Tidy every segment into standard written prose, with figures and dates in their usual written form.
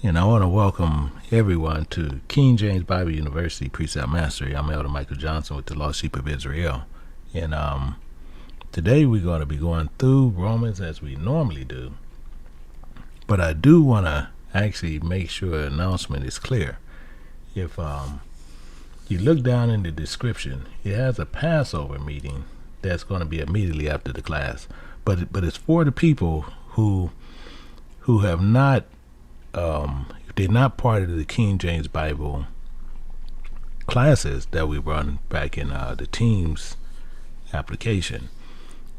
And I want to welcome everyone to King James Bible University Precept Mastery. I'm Elder Michael Johnson with the Lost Sheep of Israel. And today we're going to be going through Romans as we normally do. But I do want to actually make sure the announcement is clear. If you look down in the description, it has a Passover meeting that's going to be immediately after the class. But it's for the people who have not, if they're not part of the King James Bible classes that we run back in the Teams application.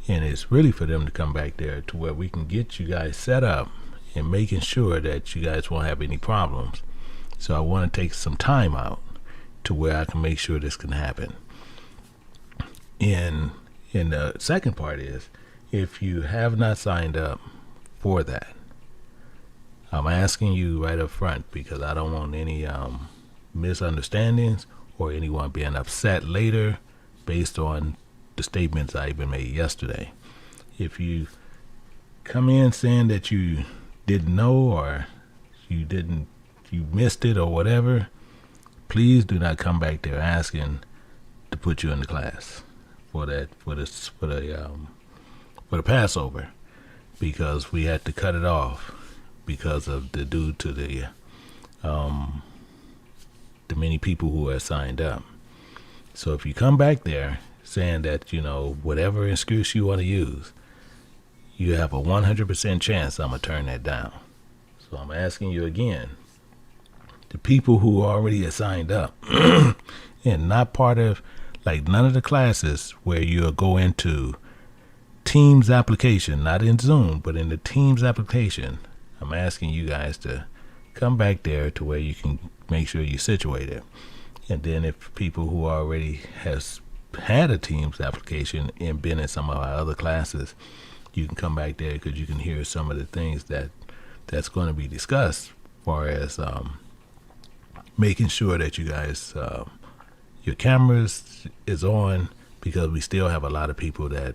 And it's really for them to come back there to where we can get you guys set up and making sure that you guys won't have any problems. So I want to take some time out to where I can make sure this can happen. And the second part is, if you have not signed up for that, I'm asking you right up front because I don't want any misunderstandings or anyone being upset later based on the statements I even made yesterday. If you come in saying that you didn't know or you missed it or whatever, please do not come back there asking to put you in the class for the Passover, because we had to cut it off because of due to the many people who are signed up. So if you come back there saying that, whatever excuse you want to use, you have a 100% chance I'm going to turn that down. So I'm asking you again, the people who already are signed up and not part of, like, none of the classes where you'll go into Teams application, not in Zoom, but in the Teams application, I'm asking you guys to come back there to where you can make sure you're situated. And then if people who already has had a Teams application and been in some of our other classes, you can come back there because you can hear some of the things that's going to be discussed as far as making sure that you guys, your cameras is on, because we still have a lot of people that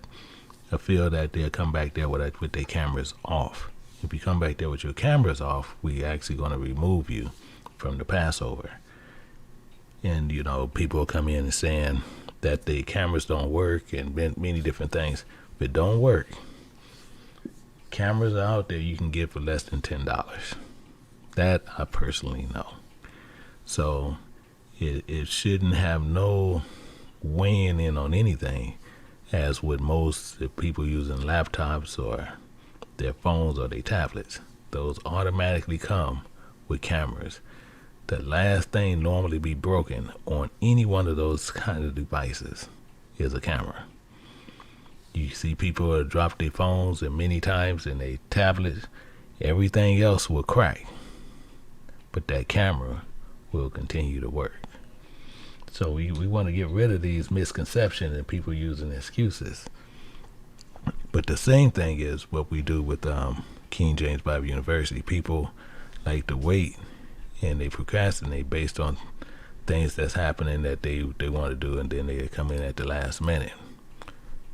feel that they'll come back there with their cameras off. If you come back there with your cameras off, we actually going to remove you from the Passover. And, people come in and saying that the cameras don't work and many different things. If it don't work, cameras are out there you can get for less than $10. That I personally know. So it shouldn't have no weighing in on anything, as with most people using laptops or their phones or their tablets. Those automatically come with cameras. The last thing normally be broken on any one of those kind of devices is a camera. You see people drop their phones and many times in their tablets, everything else will crack, but that camera will continue to work. So we want to get rid of these misconceptions and people using excuses. But the same thing is what we do with King James Bible University. People like to wait and they procrastinate based on things that's happening that they want to do, and then they come in at the last minute.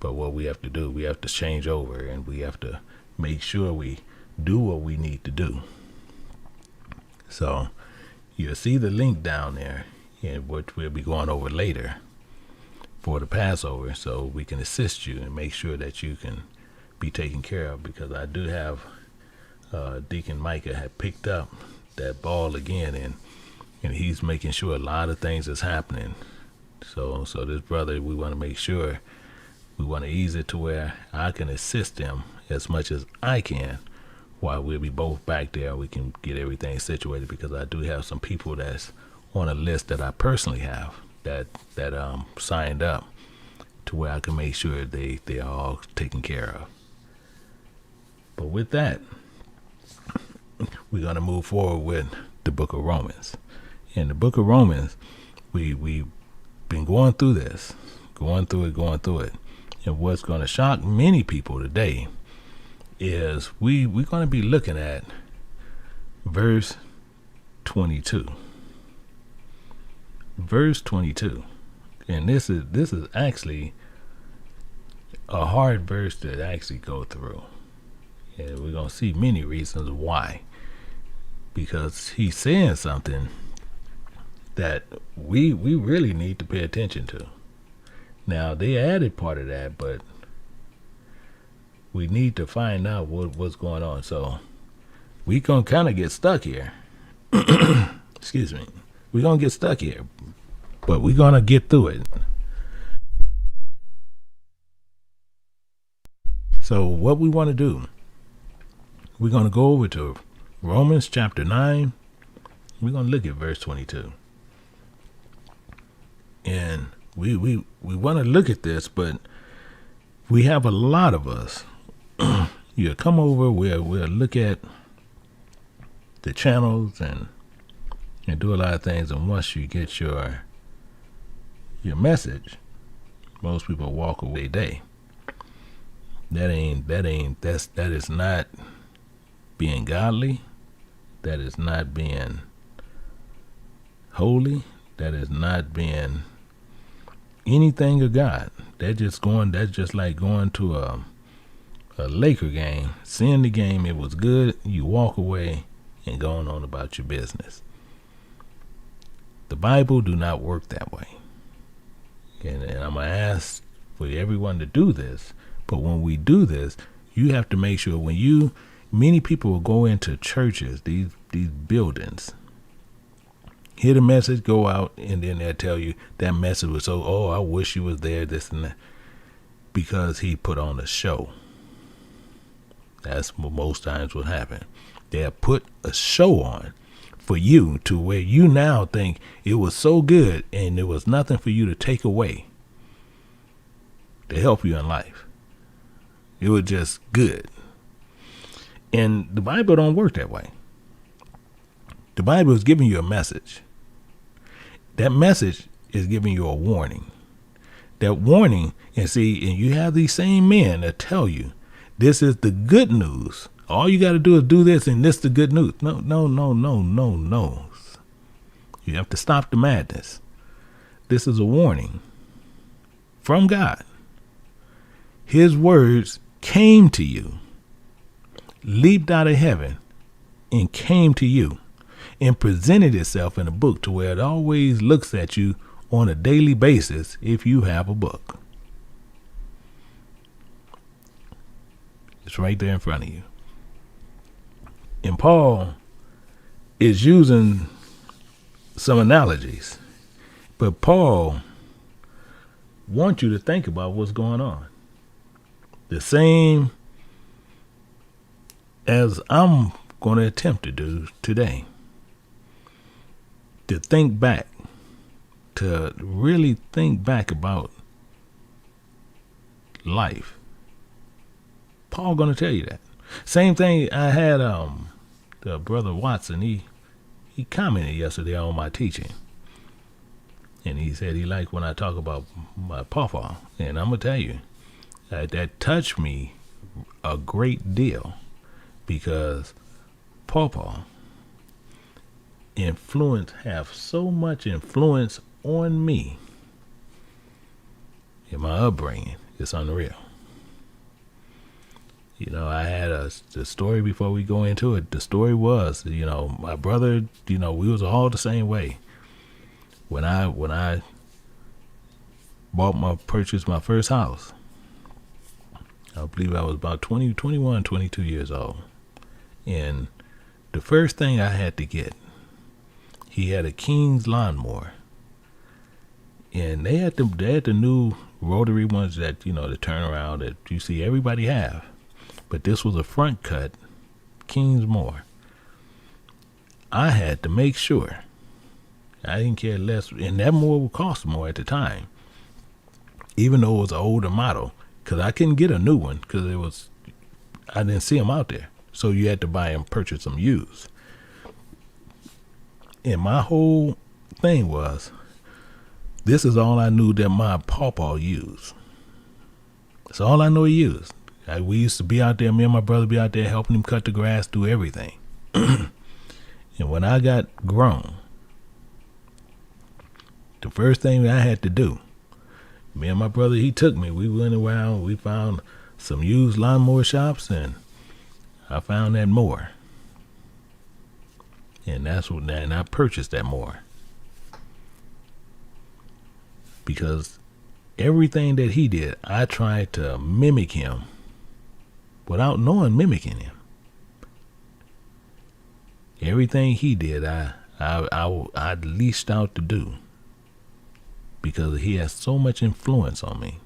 But what we have to do, we have to change over and we have to make sure we do what we need to do. So you'll see the link down there, which we'll be going over later for the Passover, so we can assist you and make sure that you can be taken care of, because I do have Deacon Micah had picked up that ball again, and he's making sure a lot of things is happening. So this brother, we want to make sure, we want to ease it to where I can assist him as much as I can while we'll be both back there. We can get everything situated, because I do have some people that's on a list that I personally have that signed up to where I can make sure they are all taken care of. But with that, we're going to move forward with the book of Romans. In the book of Romans, we've been going through this, going through it. And what's going to shock many people today is we're going to be looking at verse 22. Verse 22. And this is actually a hard verse to actually go through. And we're going to see many reasons why. because he's saying something that we really need to pay attention to. Now, they added part of that, but we need to find out what's going on. So we gonna kind of get stuck here. Excuse me. We're gonna get stuck here, but we're gonna get through it. So what we want to do, we're gonna go over to Romans chapter 9. We're gonna look at verse 22. And we want to look at this, but we have a lot of us. You come over, we'll look at the channels and do a lot of things, and once you get your message, most people walk away day. That is not being godly. That is not being holy. That is not being anything of God. That's just like going to a Laker game, seeing the game, it was good, you walk away and going on about your business. The Bible do not work that way. And I'm going to ask for everyone to do this, but when we do this, you have to make sure many people will go into churches, these buildings, hear the message, go out, and then they'll tell you that message was I wish you was there, this and that, because he put on a show. That's what most times what happen. They'll put a show on for you to where you now think it was so good and there was nothing for you to take away to help you in life. It was just good. And the Bible don't work that way. The Bible is giving you a message. That message is giving you a warning. That warning, and you have these same men that tell you, this is the good news. All you got to do is do this, and this is the good news. No. You have to stop the madness. This is a warning from God. His words came to you, leaped out of heaven, and came to you, and presented itself in a book to where it always looks at you on a daily basis if you have a book. It's right there in front of you. And Paul is using some analogies, but Paul wants you to think about what's going on. The same as I'm going to attempt to do today. To think back, to really think back about life. Paul going to tell you that. Same thing I had the brother Watson, he commented yesterday on my teaching. And he said he liked when I talk about my pawpaw. And I'm going to tell you, that touched me a great deal, because pawpaw have so much influence on me in my upbringing. It's unreal. I had the story before we go into it. The story was, my brother, we was all the same way. When I purchased my first house, I believe I was about 21, 22 years old. And the first thing I had to get, he had a King's lawnmower. And they had the new rotary ones that, the turn around that you see everybody have. But this was a front cut King's mower. I had to make sure. I didn't care less. And that mower would cost more at the time, even though it was an older model, because I couldn't get a new one because I didn't see them out there. So you had to buy and purchase them used. And my whole thing was, this is all I knew that my pawpaw used. That's all I know he used. We used to be out there, me and my brother be out there helping him cut the grass, do everything. And when I got grown, the first thing that I had to do, me and my brother, he took me. We went around, we found some used lawnmower shops, and I found that mower. And I purchased that more because everything that he did, I tried to mimic him without knowing mimicking him. Everything he did, I leased out to do because he has so much influence on me.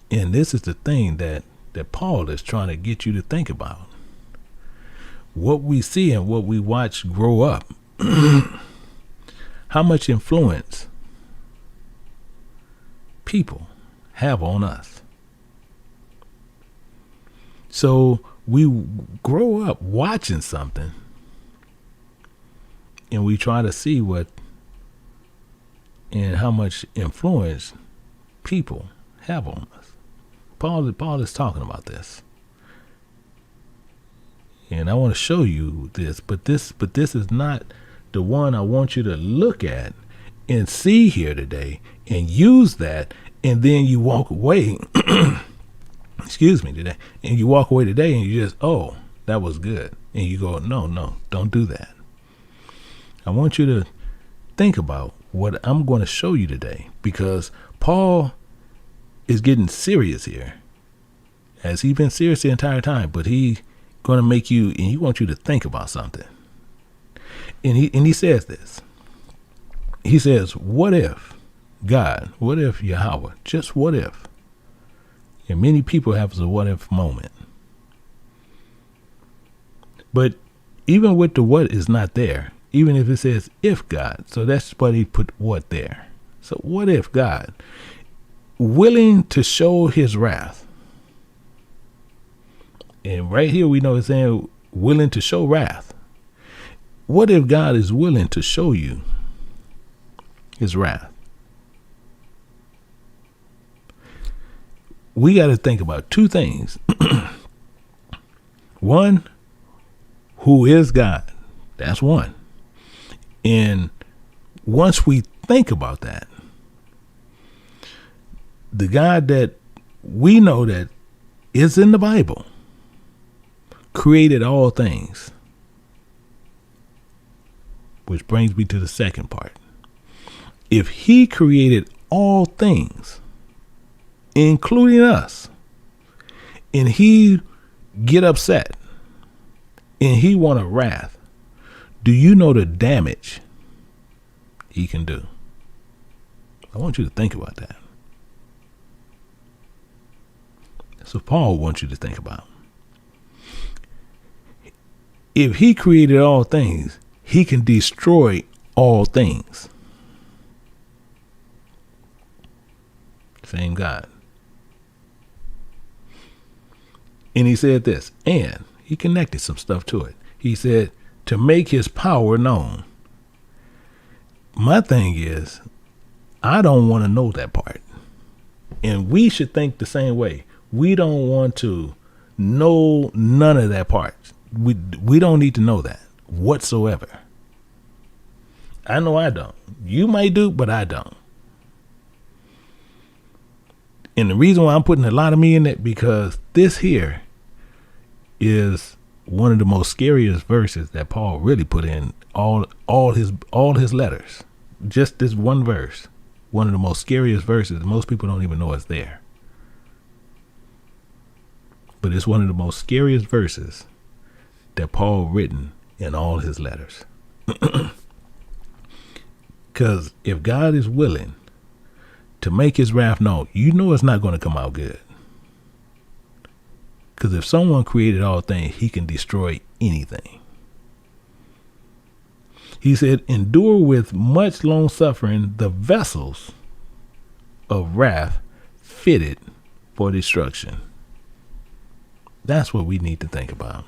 And this is the thing that Paul is trying to get you to think about. What we see and what we watch grow up, how much influence people have on us. So we grow up watching something and we try to see what and how much influence people have on us. Paul is talking about this. And I want to show you this, but this is not the one I want you to look at and see here today and use that, and then you walk away excuse me, today, and you walk away today and you just, oh, that was good. And you go, no, don't do that. I want you to think about what I'm going to show you today, because Paul is getting serious here. Has he been serious the entire time? But he going to make you, and he wants you to think about something. And he says this. He says, what if God, what if Yahweh, just what if? And many people have a what if moment. But even with the what is not there, even if it says if God, so that's why he put what there. So what if God, willing to show his wrath? And right here we know it's saying willing to show wrath. What if God is willing to show you his wrath? We got to think about two things. One, who is God? That's one. And once we think about that, the God that we know that is in the Bible created all things. Which brings me to the second part. If he created all things, including us, and he get upset and he want a wrath, do you know the damage he can do? I want you to think about that. So Paul wants you to think about. If he created all things, he can destroy all things. Same God. And he said this, and he connected some stuff to it. He said, to make his power known. My thing is, I don't want to know that part. And we should think the same way. We don't want to know none of that part. We don't need to know that whatsoever. I know I don't. You might do, but I don't. And the reason why I'm putting a lot of me in it, because this here is one of the most scariest verses that Paul really put in all his letters. Just this one verse, one of the most scariest verses. Most people don't even know it's there. But it's one of the most scariest verses that Paul written in all his letters. Because if God is willing to make his wrath known, you know it's not going to come out good. Because if someone created all things, he can destroy anything. He said, endure with much long suffering the vessels of wrath fitted for destruction. That's what we need to think about.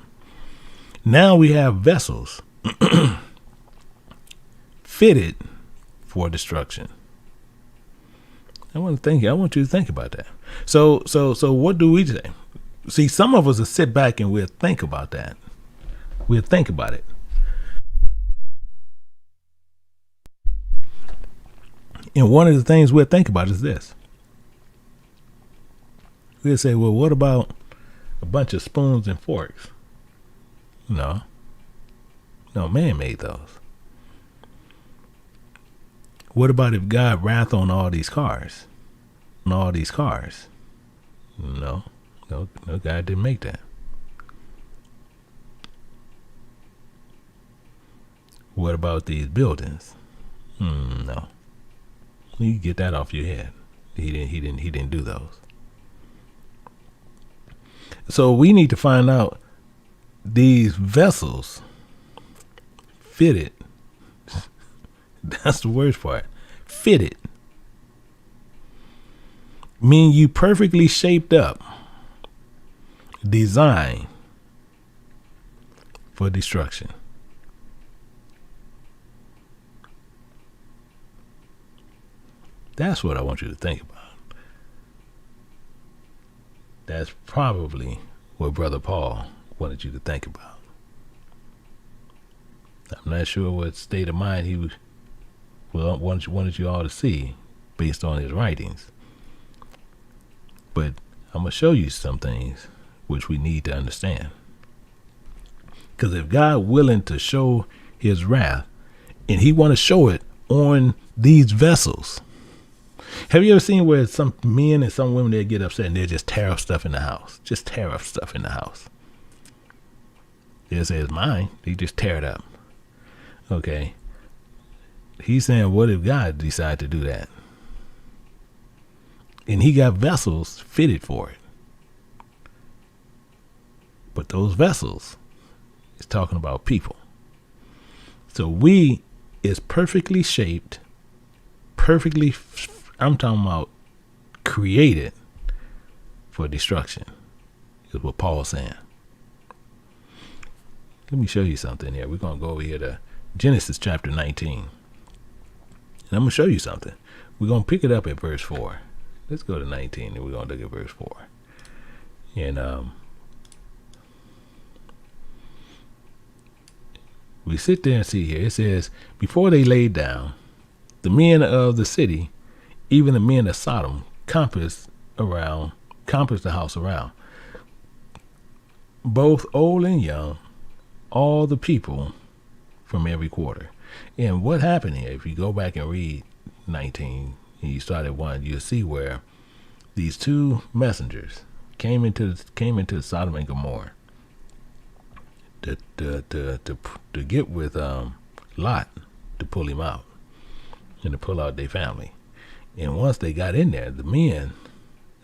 Now we have vessels fitted for destruction. I want you to think about that. So what do we say? See, some of us will sit back and we'll think about that. We'll think about it. And one of the things we'll think about is this. We'll say, well, what about a bunch of spoons and forks? No. No, man made those. What about if God wrath on all these cars? No, God didn't make that. What about these buildings? No. You get that off your head. He didn't do those. So we need to find out these vessels fitted. That's the worst part. Fitted. Mean you perfectly shaped up, designed for destruction. That's what I want you to think about. That's probably what Brother Paul wanted you to think about. I'm not sure what state of mind he wanted you all to see based on his writings. But I'm going to show you some things which we need to understand. Because if God willing to show his wrath, and he want to show it on these vessels. Have you ever seen where some men and some women, they get upset and they just tear up stuff in the house? Just tear up stuff in the house. They say it's mine. They just tear it up. Okay. He's saying, what if God decided to do that? And he got vessels fitted for it. But those vessels is talking about people. So we is perfectly shaped, I'm talking about created for destruction, is what Paul's saying. Let me show you something here. We're going to go over here to Genesis chapter 19. And I'm going to show you something. We're going to pick it up at verse 4. Let's go to 19 and we're going to look at verse 4. And we sit there and see here. It says, before they laid down, the men of the city, even the men of Sodom, compassed the house around. Both old and young, all the people from every quarter. And what happened here, if you go back and read 19, and you start at 1, you'll see where these two messengers came into Sodom and Gomorrah to get with Lot to pull him out and to pull out their family. And once they got in there, the men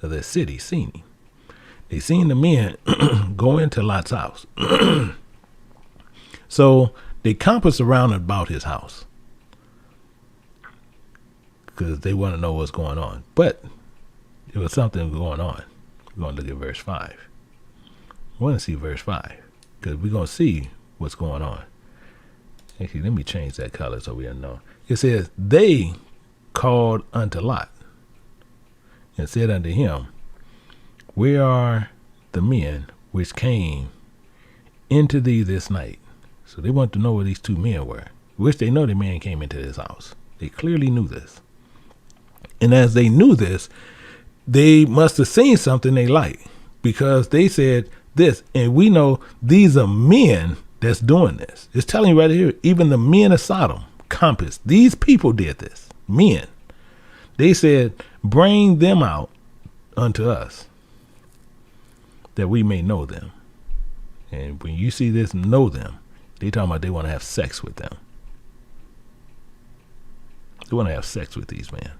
of the city seen him. They seen the men go into Lot's house. So they compassed around about his house because they want to know what's going on. But there was something going on. We're going to look at verse 5. We want to see verse 5 because we're going to see what's going on. Actually, let me change that color so we don't know. It says, they called unto Lot and said unto him, where are the men which came into thee this night? So they want to know where these two men were, which they know the man came into this house. They clearly knew this. And as they knew this, they must have seen something they liked, because they said this, and we know these are men that's doing this. It's telling you right here, even the men of Sodom compassed. These people did this. Men. They said, bring them out unto us, that we may know them. And when you see this, know them, they talking about they want to have sex with them. They want to have sex with these men.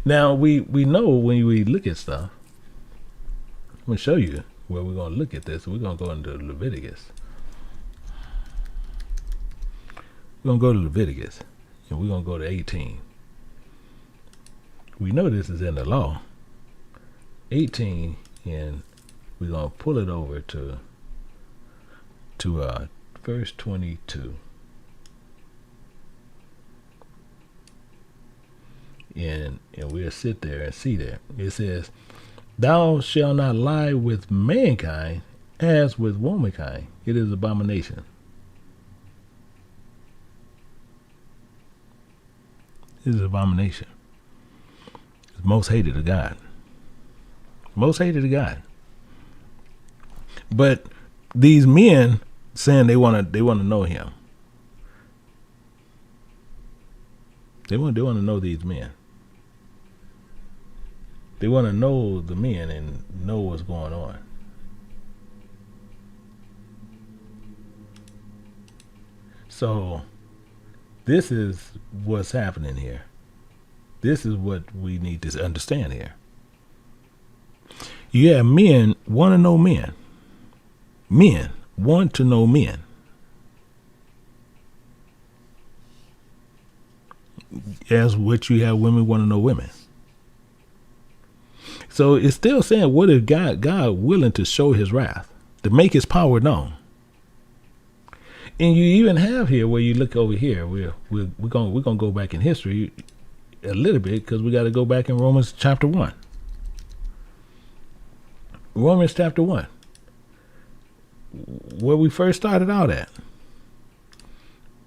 Now, we know when we look at stuff, I'm going to show you where we're going to look at this. We're going to go into Leviticus. We're going to go to Leviticus, and we're going to go to 18. We know this is in the law. 18, and we're going to pull it over to verse 22. And we'll sit there and see that. It says, thou shalt not lie with mankind as with womankind. It is abomination. It is abomination. It's most hated of God. Most hated of God. But these men saying they want to know him. They want to know these men. They want to know the men and know what's going on. So this is what's happening here. This is what we need to understand here. You have men want to know men. Men want to know men. As what you have women want to know women. So it's still saying, what is God willing to show his wrath, to make his power known? And you even have here where you look over here, we're gonna go back in history a little bit, because we got to go back in Romans chapter 1. Romans chapter 1, where we first started out at.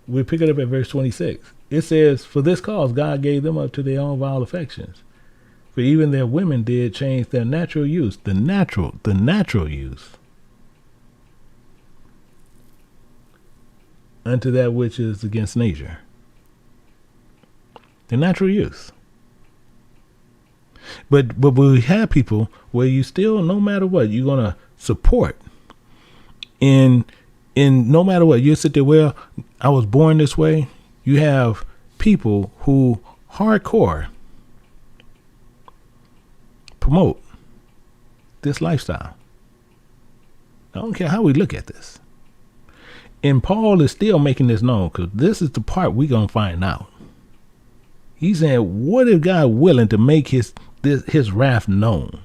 We pick it up at verse 26. It says, "For this cause God gave them up to their own vile affections. For even their women did change their natural use," the natural use, "unto that which is against nature." The natural use. But we have people where you still, no matter what, you're gonna support. In no matter what, you sit there, well, I was born this way. You have people who hardcore promote this lifestyle. I don't care how we look at this. And Paul is still making this known, because this is the part we're going to find out. He's saying, what if God willing to make his wrath known?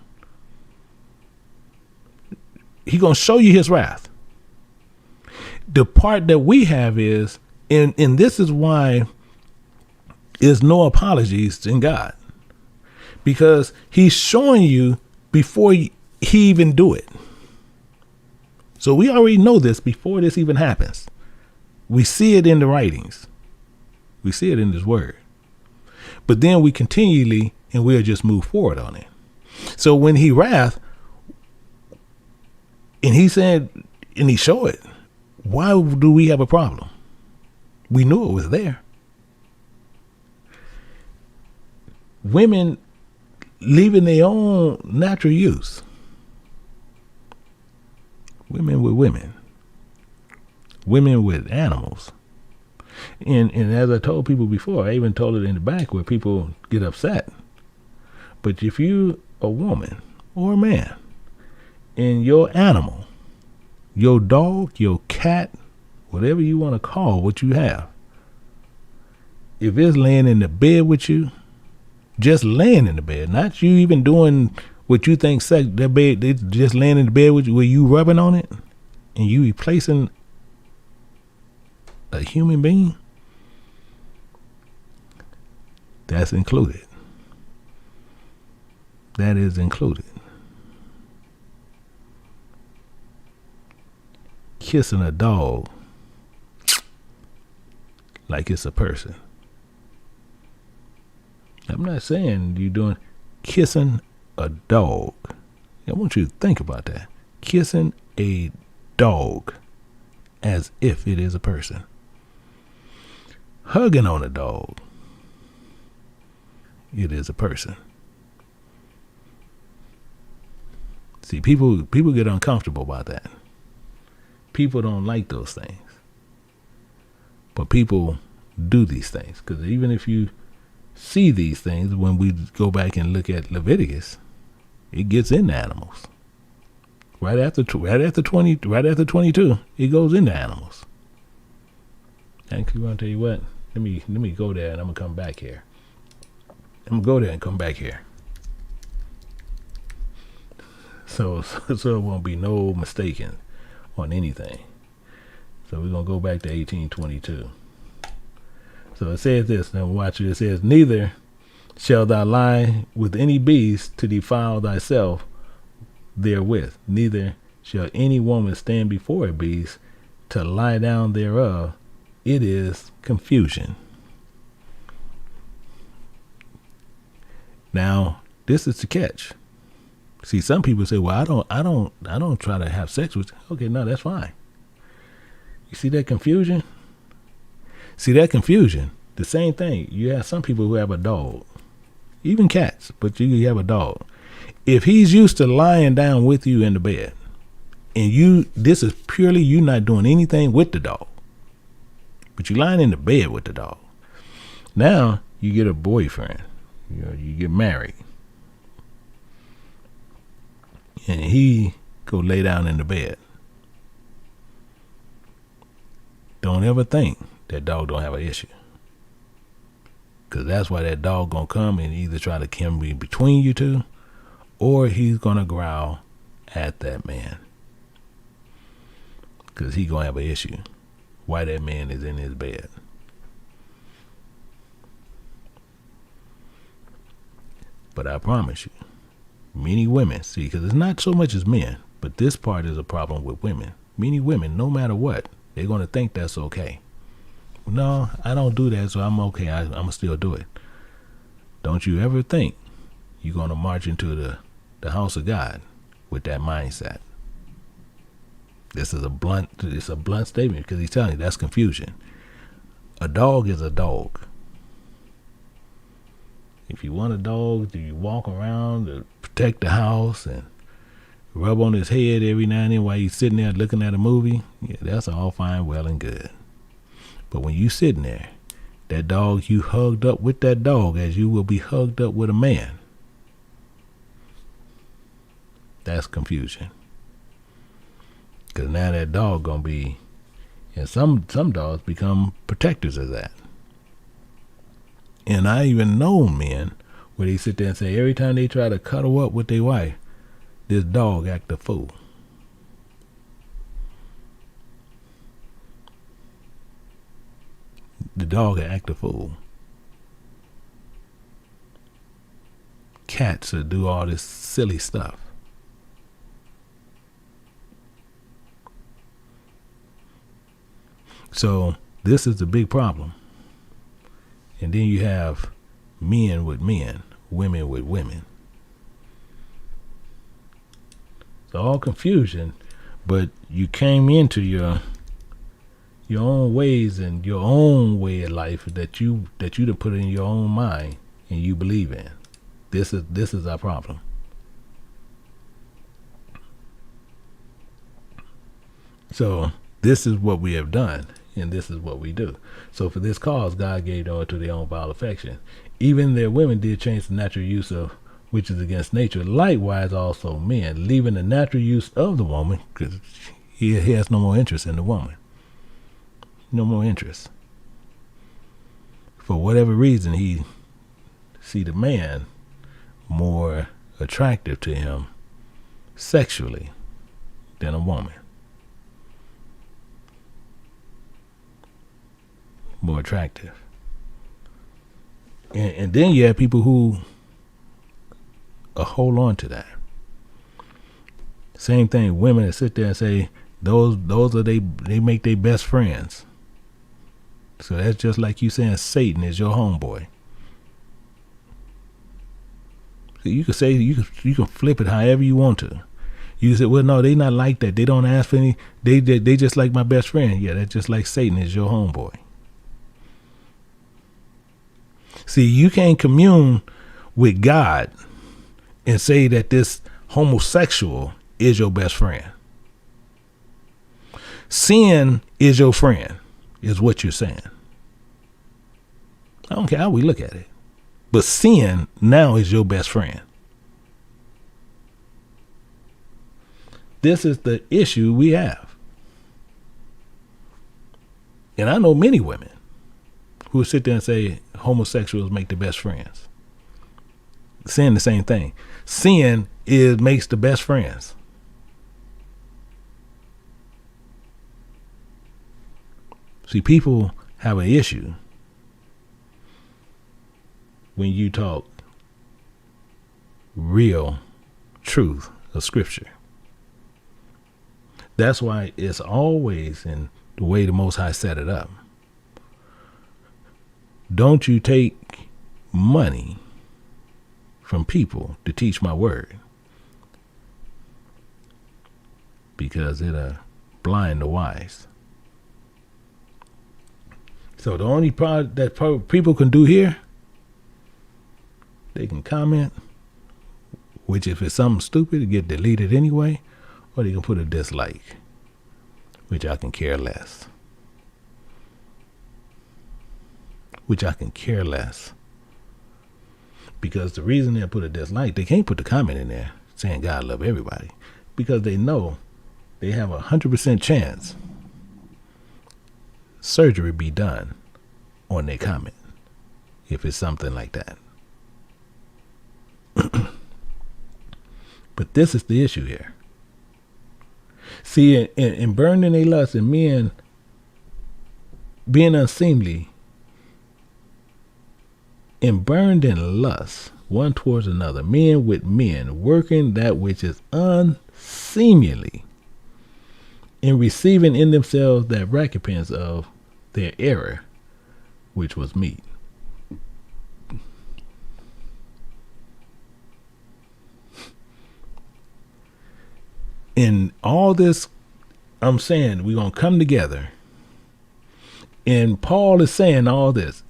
He's going to show you his wrath. The part that we have is, and this is why there's no apologies in God. Because he's showing you before he even do it. So we already know this before this even happens. We see it in the writings. We see it in his word. But then we continually, and we'll just move forward on it. So when he wrath, and he said, and he showed it, why do we have a problem? We knew it was there. Women leaving their own natural use. Women with women. Women with animals. And as I told people before, I even told it in the back where people get upset. But if you a woman or a man and your animal, your dog, your cat, whatever you want to call what you have, if it's laying in the bed with you, just laying in the bed, not you even doing what you think sex, that bed, it's just laying in the bed with you, where you rubbing on it and you replacing a human being, that's included. That is included. Kissing a dog like it's a person. I'm not saying you're doing kissing a dog. I want you to think about that. Kissing a dog as if it is a person. Hugging on a dog. It is a person. See, people get uncomfortable about that. People don't like those things. But people do these things. Because even if you see these things, when we go back and look at Leviticus, it gets into animals. Right after 22, it goes into animals. Actually, I'm gonna tell you what. Let me go there, and I'm gonna come back here. I'm gonna go there and come back here. So it won't be no mistaking on anything. So we're gonna go back to 1822. So it says this. Now watch it. It says, "Neither shalt thou lie with any beast to defile thyself therewith. Neither shall any woman stand before a beast to lie down thereof. It is confusion." Now, this is the catch. See, some people say, well, I don't try to have sex with you. Okay, no, that's fine. You see that confusion? The same thing. You have some people who have a dog, even cats, but you have a dog. If he's used to lying down with you in the bed, and this is purely you not doing anything with the dog, but you lying in the bed with the dog. Now you get a boyfriend, you get married, and he go lay down in the bed. Don't ever think that dog don't have an issue, because that's why that dog gonna come and either try to come between you two, or he's gonna growl at that man, because he gonna have an issue why that man is in his bed. But I promise you, many women, see, because it's not so much as men, but this part is a problem with women. Many women, no matter what, they're going to think that's okay. No, I don't do that, so I'm okay. I'm going to still do it. Don't you ever think you're going to march into the house of God with that mindset. It's a blunt statement, because he's telling you that's confusion. A dog is a dog. If you want a dog, do you walk around to protect the house and rub on his head every now and then while he's sitting there looking at a movie? Yeah, that's all fine, well and good. But when you sitting there, that dog, you hugged up with that dog as you will be hugged up with a man. That's confusion. Because now that dog gonna be, and some dogs become protectors of that. And I even know men where they sit there and say every time they try to cuddle up with their wife, this dog act a fool. The dog act a fool. Cats will do all this silly stuff. So this is the big problem. And then you have men with men, women with women. It's all confusion, but you came into your own ways and your own way of life that you done put in your own mind and you believe in. This is our problem. So this is what we have done. And this is what we do. So for this cause, God gave them to their own vile affection. Even their women did change the natural use of which is against nature. Likewise also men, leaving the natural use of the woman, because he has no more interest in the woman. No more interest. For whatever reason, he see the man more attractive to him sexually than a woman. More attractive. And then you have people who hold on to that. Same thing, women that sit there and say those are they make their best friends. So that's just like you saying Satan is your homeboy. So you can say you can flip it however you want to. You say, well, no, they not like that. They don't ask for any. They just like my best friend. Yeah, that's just like Satan is your homeboy. See, you can't commune with God and say that this homosexual is your best friend. Sin is your friend, is what you're saying. I don't care how we look at it. But sin now is your best friend. This is the issue we have. And I know many women who sit there and say homosexuals make the best friends. Saying the same thing. Sin makes the best friends. See, people have an issue when you talk real truth of Scripture. That's why it's always in the way the Most High set it up. Don't you take money from people to teach my word. because it'll blind the wise. So the only part that people can do here, they can comment, which if it's something stupid, it get deleted anyway, or they can put a dislike, which I can care less. Because the reason they put a dislike, they can't put the comment in there saying God love everybody, because they know they have 100% chance surgery be done on their comment if it's something like that. But this is the issue here. See, in burning their lust and men being unseemly, and burned in lust one towards another, men with men, working that which is unseemly, and receiving in themselves that recompense of their error, which was meat. In all this, I'm saying we're going to come together. And Paul is saying all this,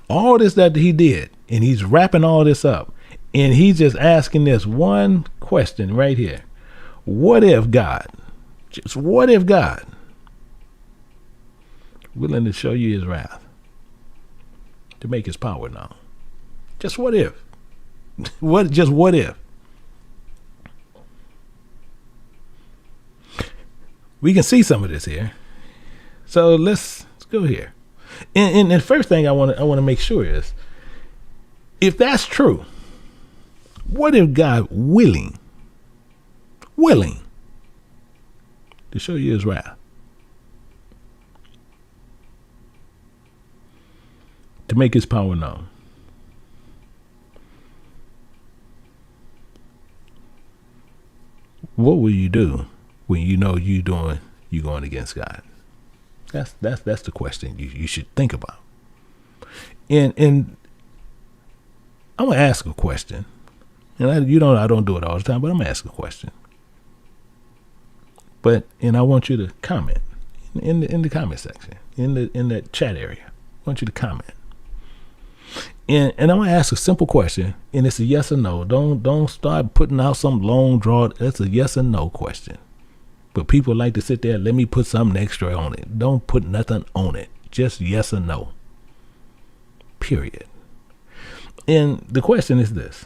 all this that he did, and he's wrapping all this up. And he's just asking this one question right here. What if God, just what if God, willing to show you his wrath, to make his power known? Just what if? Just what if? We can see some of this here. So let's go here. And the first thing I want to make sure is, if that's true, what if God willing to show you his wrath, to make his power known? What will you do when you know you're going against God? That's the question you should think about. And I'm gonna ask a question, and I don't do it all the time, but I'm gonna ask a question. And I want you to comment in the comment section, in the chat area. I want you to comment. And I'm gonna ask a simple question, and it's a yes or no. Don't start putting out some long draw. That's a yes or no question. But people like to sit there, let me put something extra on it. Don't put nothing on it. Just yes or no. Period. And the question is this: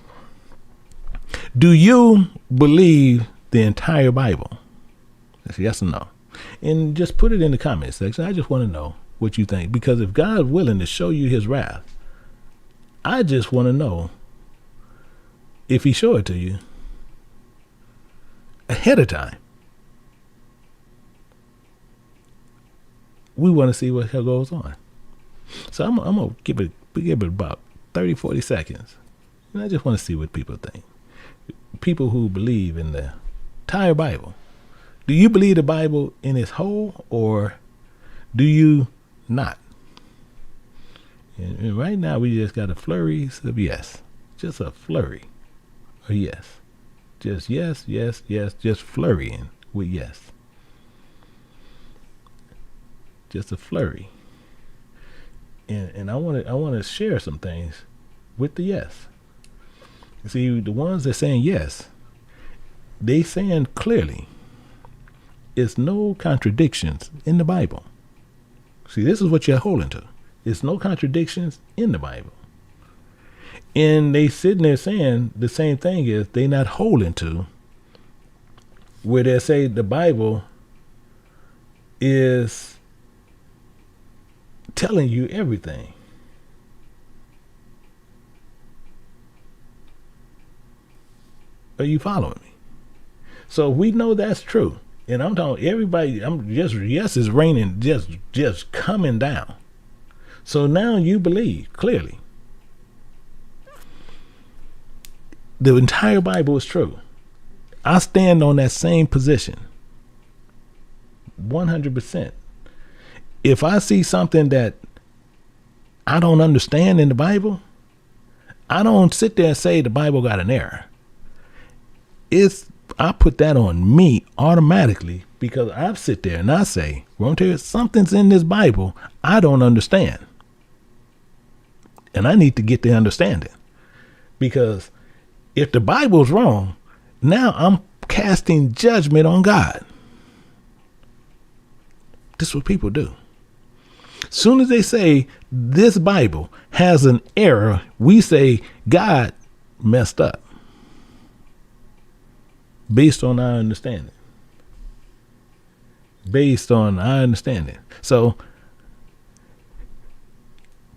do you believe the entire Bible? That's yes or no. And just put it in the comment section. I just want to know what you think. Because if God's willing to show you his wrath, I just want to know if he showed it to you ahead of time. We want to see what goes on. So I'm going to give it about 30, 40 seconds. And I just want to see what people think. People who believe in the entire Bible. Do you believe the Bible in its whole, or do you not? And right now we just got a flurry of yes. Just a flurry of yes. Just yes, yes, yes. Just flurrying with yes. Just a flurry. And I want to share some things with the yes. See, the ones that saying yes, they saying clearly, it's no contradictions in the Bible. See, this is what you're holding to. It's no contradictions in the Bible. And they sitting there saying the same thing is they not holding to, where they say the Bible is telling you everything. Are you following me? So we know that's true. And I'm talking everybody, yes is raining, just coming down. So now you believe clearly the entire Bible is true. I stand on that same position 100%. If I see something that I don't understand in the Bible, I don't sit there and say the Bible got an error. I put that on me automatically because I sit there and I say, something's in this Bible I don't understand. And I need to get the understanding. Because if the Bible's wrong, now I'm casting judgment on God. This is what people do. Soon as they say this Bible has an error, we say God messed up based on our understanding. So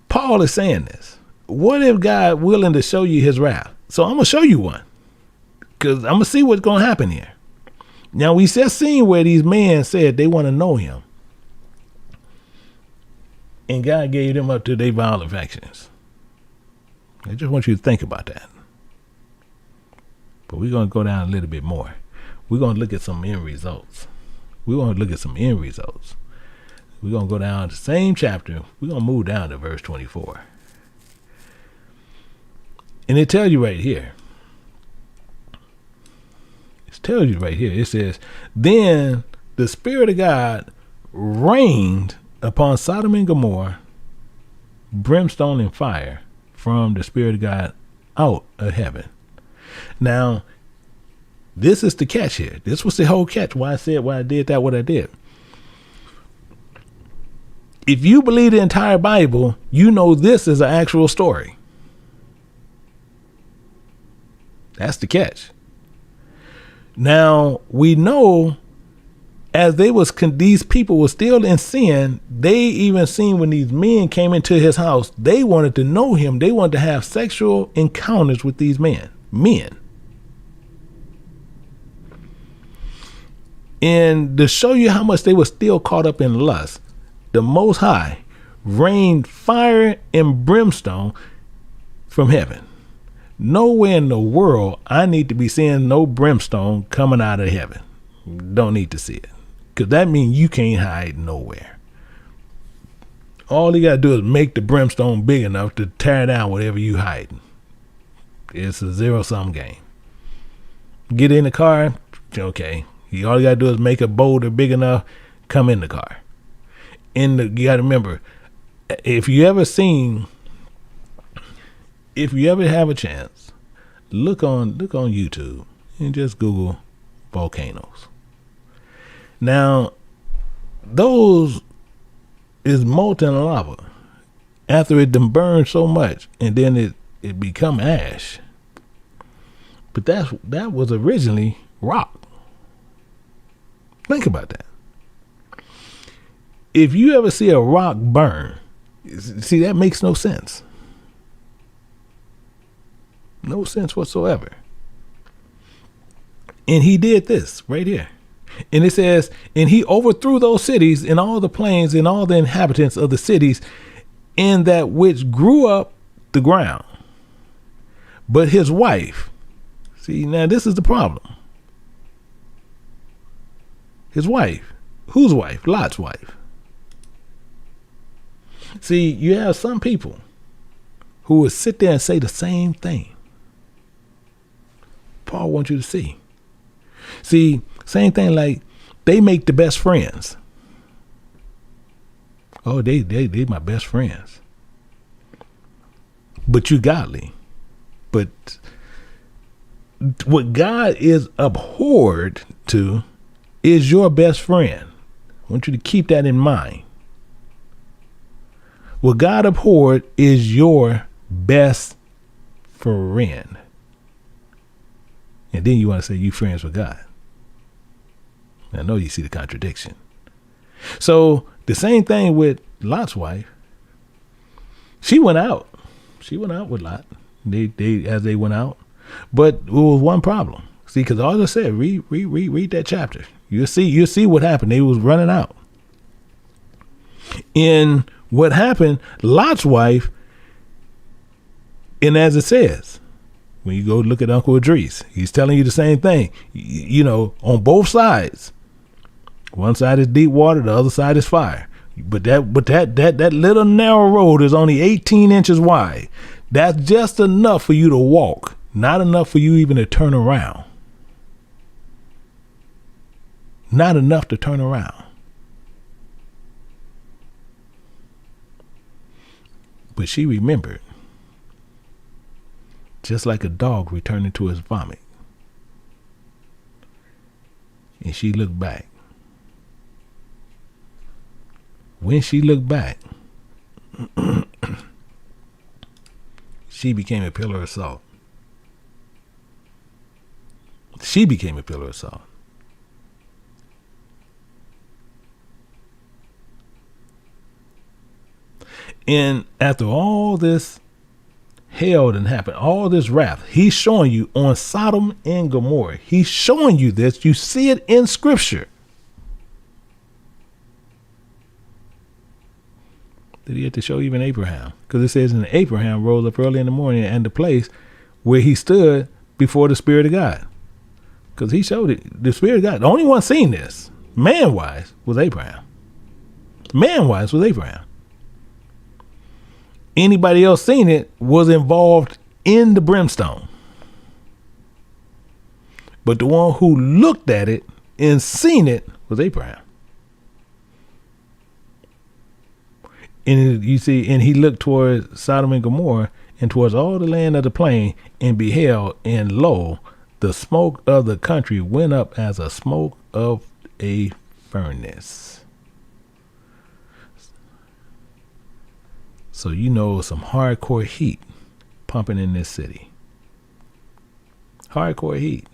Paul is saying this. What if God willing to show you his wrath? So I'm going to show you one, because I'm going to see what's going to happen here. Now, we just seen where these men said they want to know him. And God gave them up to their vile affections. I just want you to think about that. But we're going to go down a little bit more. We're going to look at some end results. We're going to go down to the same chapter. We're going to move down to verse 24. And it tells you right here. It says, then the Spirit of God rained upon Sodom and Gomorrah brimstone and fire from the Spirit of God out of heaven. Now, this is the catch here. This was the whole catch. Why I did that, what I did. If you believe the entire Bible, you know this is an actual story. That's the catch. Now, we know as these people were still in sin, they even seen when these men came into his house, they wanted to know him. They wanted to have sexual encounters with these men. And to show you how much they were still caught up in lust, the Most High rained fire and brimstone from heaven. Nowhere in the world I need to be seeing no brimstone coming out of heaven. Don't need to see it. Because that means you can't hide nowhere. All you got to do is make the brimstone big enough to tear down whatever you hiding. It's a zero-sum game. Get in the car, okay. All you got to do is make a boulder big enough, come in the car. You got to remember, if you ever have a chance, look on YouTube and just Google volcanoes. Now, those is molten lava after it done burned so much, and then it become ash. But that was originally rock. Think about that. If you ever see a rock burn, see, that makes no sense. No sense whatsoever. And he did this right here. And it says, and he overthrew those cities and all the plains and all the inhabitants of the cities in that which grew up the ground. But his wife, see, now this is the problem. His wife. Whose wife? Lot's wife. See, you have some people who will sit there and say the same thing. Paul wants you to see. See, same thing, like they make the best friends. Oh, they my best friends. But you godly. But what God is abhorred to is your best friend. I want you to keep that in mind. What God abhorred is your best friend. And then you want to say you friends with God. I know you see the contradiction. So the same thing with Lot's wife. She went out. She went out with Lot. They went out. But it was one problem. See, because all I said, read that chapter. You'll see what happened. They was running out. And what happened, Lot's wife, and as it says, when you go look at Uncle Idris, he's telling you the same thing. You know, on both sides. One side is deep water, the other side is fire. But that little narrow road is only 18 inches wide. That's just enough for you to walk, not enough for you even to turn around. not enough to turn around. But she remembered, just like a dog returning to his vomit. And she looked back. When she looked back, she became a pillar of salt. She became a pillar of salt. And after all this hell that happened, all this wrath, he's showing you on Sodom and Gomorrah. He's showing you this. You see it in Scripture. Did he have to show even Abraham? Because it says, and Abraham rose up early in the morning and the place where he stood before the Spirit of God. Because he showed it. The Spirit of God, the only one seen this, man-wise, was Abraham. Man-wise was Abraham. Anybody else seen it was involved in the brimstone. But the one who looked at it and seen it was Abraham. And you see, and he looked towards Sodom and Gomorrah and towards all the land of the plain and beheld, and lo, the smoke of the country went up as a smoke of a furnace. So you know some hardcore heat pumping in this city. Hardcore heat.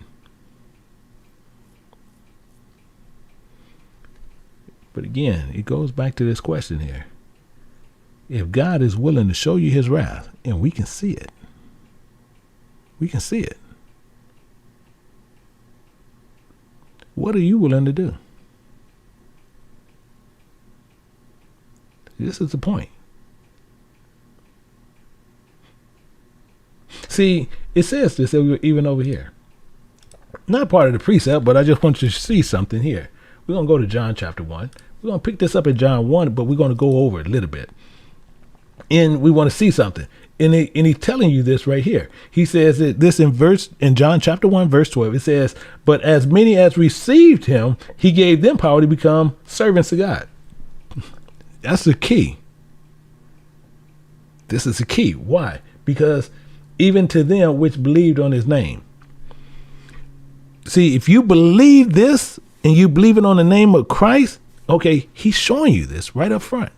But again, it goes back to this question here. If God is willing to show you his wrath, and we can see it. We can see it. What are you willing to do? This is the point. See, it says this even over here. Not part of the precept, but I just want you to see something here. We're going to go to John chapter 1. We're going to pick this up at John 1, but we're going to go over it a little bit. And we want to see something. And he's telling you this right here. He says that this in John chapter 1, verse 12, it says, but as many as received him, he gave them power to become servants of God. That's the key. This is the key. Why? Because even to them which believed on his name. See, if you believe this and you believe it on the name of Christ, okay, he's showing you this right up front.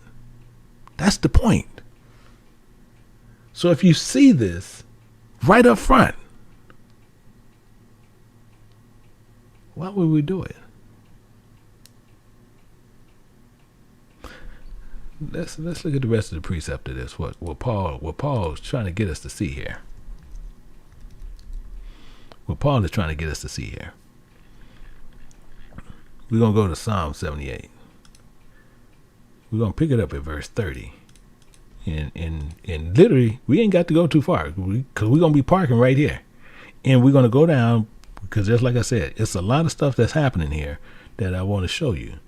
That's the point. So if you see this right up front, why would we do it? Let's look at the rest of the precept of this. What Paul is trying to get us to see here. What Paul is trying to get us to see here. We're gonna go to Psalm 78. We're gonna pick it up at verse 30. And literally, we ain't got to go too far because we're going to be parking right here. And we're going to go down because just like I said, it's a lot of stuff that's happening here that I want to show you.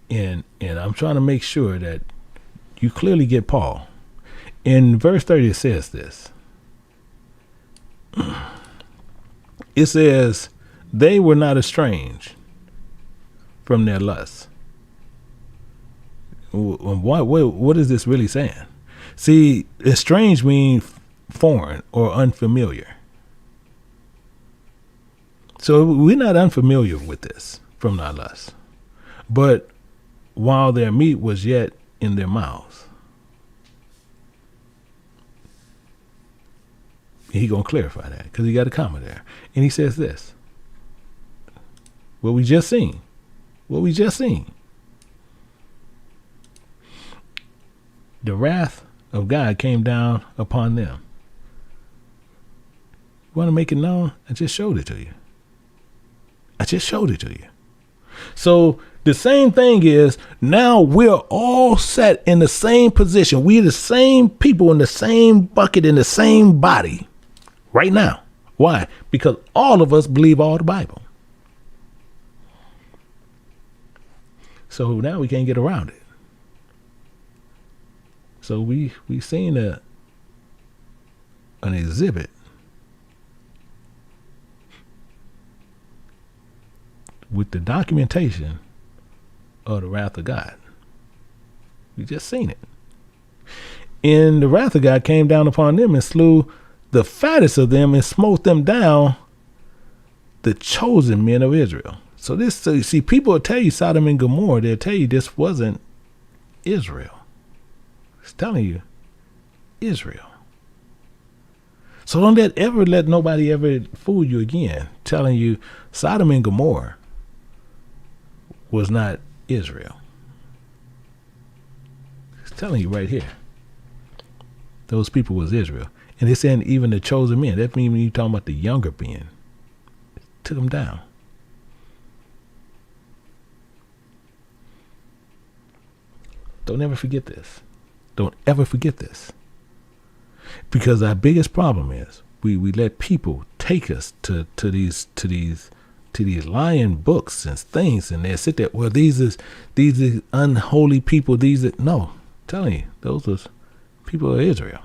And I'm trying to make sure that you clearly get Paul. In verse 30, it says this. It says, they were not estranged from their lusts. What is this really saying? See, estranged means foreign or unfamiliar. So we're not unfamiliar with this from our lust. But while their meat was yet in their mouths. He going to clarify that because he got a comma there. And he says this. What we just seen. The wrath of God came down upon them. You want to make it known? I just showed it to you. So the same thing is now we're all set in the same position. We're the same people in the same bucket in the same body right now. Why? Because all of us believe all the Bible. So now we can't get around it. So we seen an exhibit with the documentation of the wrath of God. We just seen it. And the wrath of God came down upon them and slew the fattest of them and smote them down, the chosen men of Israel. So you see, people will tell you Sodom and Gomorrah. They'll tell you this wasn't Israel. It's telling you Israel. So don't let nobody ever fool you again, telling you Sodom and Gomorrah was not Israel. It's telling you right here. Those people was Israel. And it's saying even the chosen men. That means when you're talking about the younger men, it took them down. Don't ever forget this. Don't ever forget this. Because our biggest problem is we let people take us to these lying books and things, and they sit there. Well, these are unholy people. No, I'm telling you, those are people of Israel.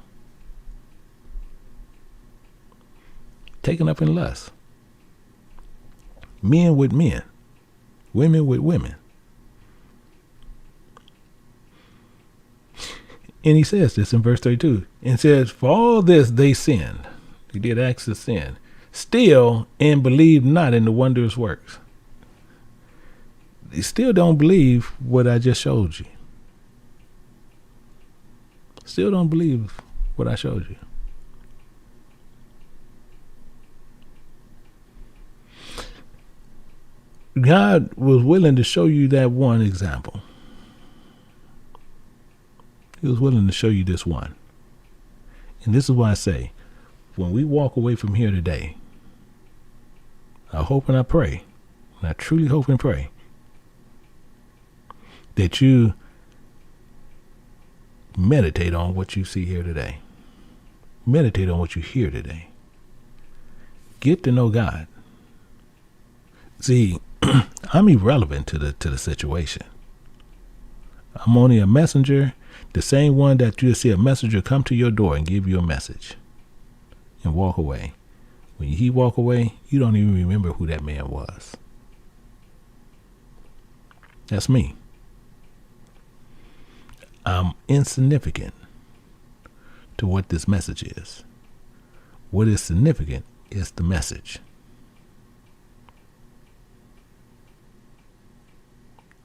Taken up in lust. Men with men. Women with women. And he says this in verse 32. And says, for all this they sinned. They did acts of sin. Still, and believed not in the wondrous works. They still don't believe what I just showed you. Still don't believe what I showed you. God was willing to show you that one example. He was willing to show you this one. And this is why I say, when we walk away from here today, I hope and I pray, and I truly hope and pray, that you meditate on what you see here today. Meditate on what you hear today. Get to know God. See, I'm irrelevant to the situation. I'm only a messenger, the same one that you'll see a messenger come to your door and give you a message and walk away. When he walk away, you don't even remember who that man was. That's me. I'm insignificant to what this message is. What is significant is the message.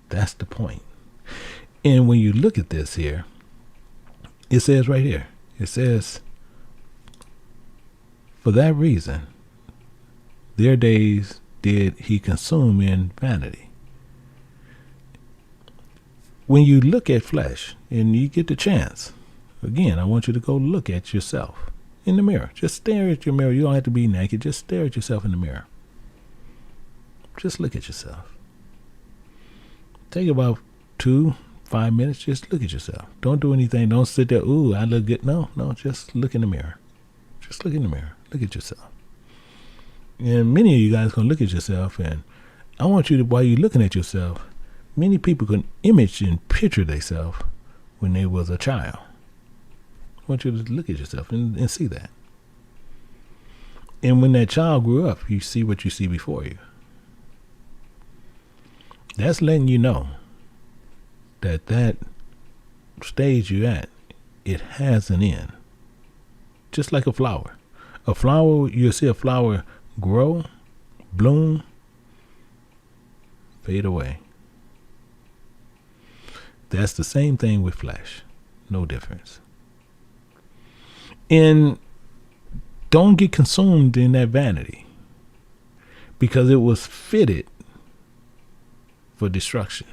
That's the point. And when you look at this here, it says right here, it says, for that reason, their days did he consume in vanity. When you look at flesh and you get the chance, again, I want you to go look at yourself in the mirror. Just stare at your mirror. You don't have to be naked. Just stare at yourself in the mirror. Just look at yourself. Take about 2-5 minutes. Just look at yourself. Don't do anything. Don't sit there. Ooh, I look good. No, just look in the mirror. Just look in the mirror. Look at yourself. And many of you guys going to look at yourself, and I want you to, while you're looking at yourself, many people can image and picture themselves when they was a child. I want you to look at yourself and see that. And when that child grew up, you see what you see before you. That's letting you know that stage you're at, it has an end. Just like a flower. A flower, you'll see a flower grow, bloom, fade away. That's the same thing with flesh. No difference. And don't get consumed in that vanity, because it was fitted for destruction.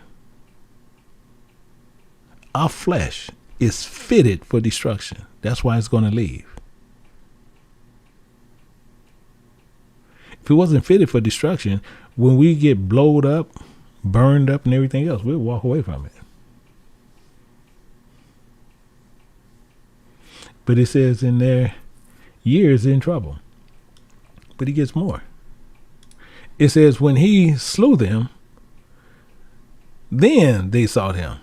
Our flesh is fitted for destruction. That's why it's going to leave. If it wasn't fitted for destruction, when we get blowed up, burned up, and everything else, we'll walk away from it. But it says in their years in trouble. But he gets more. It says when he slew them, then they sought him.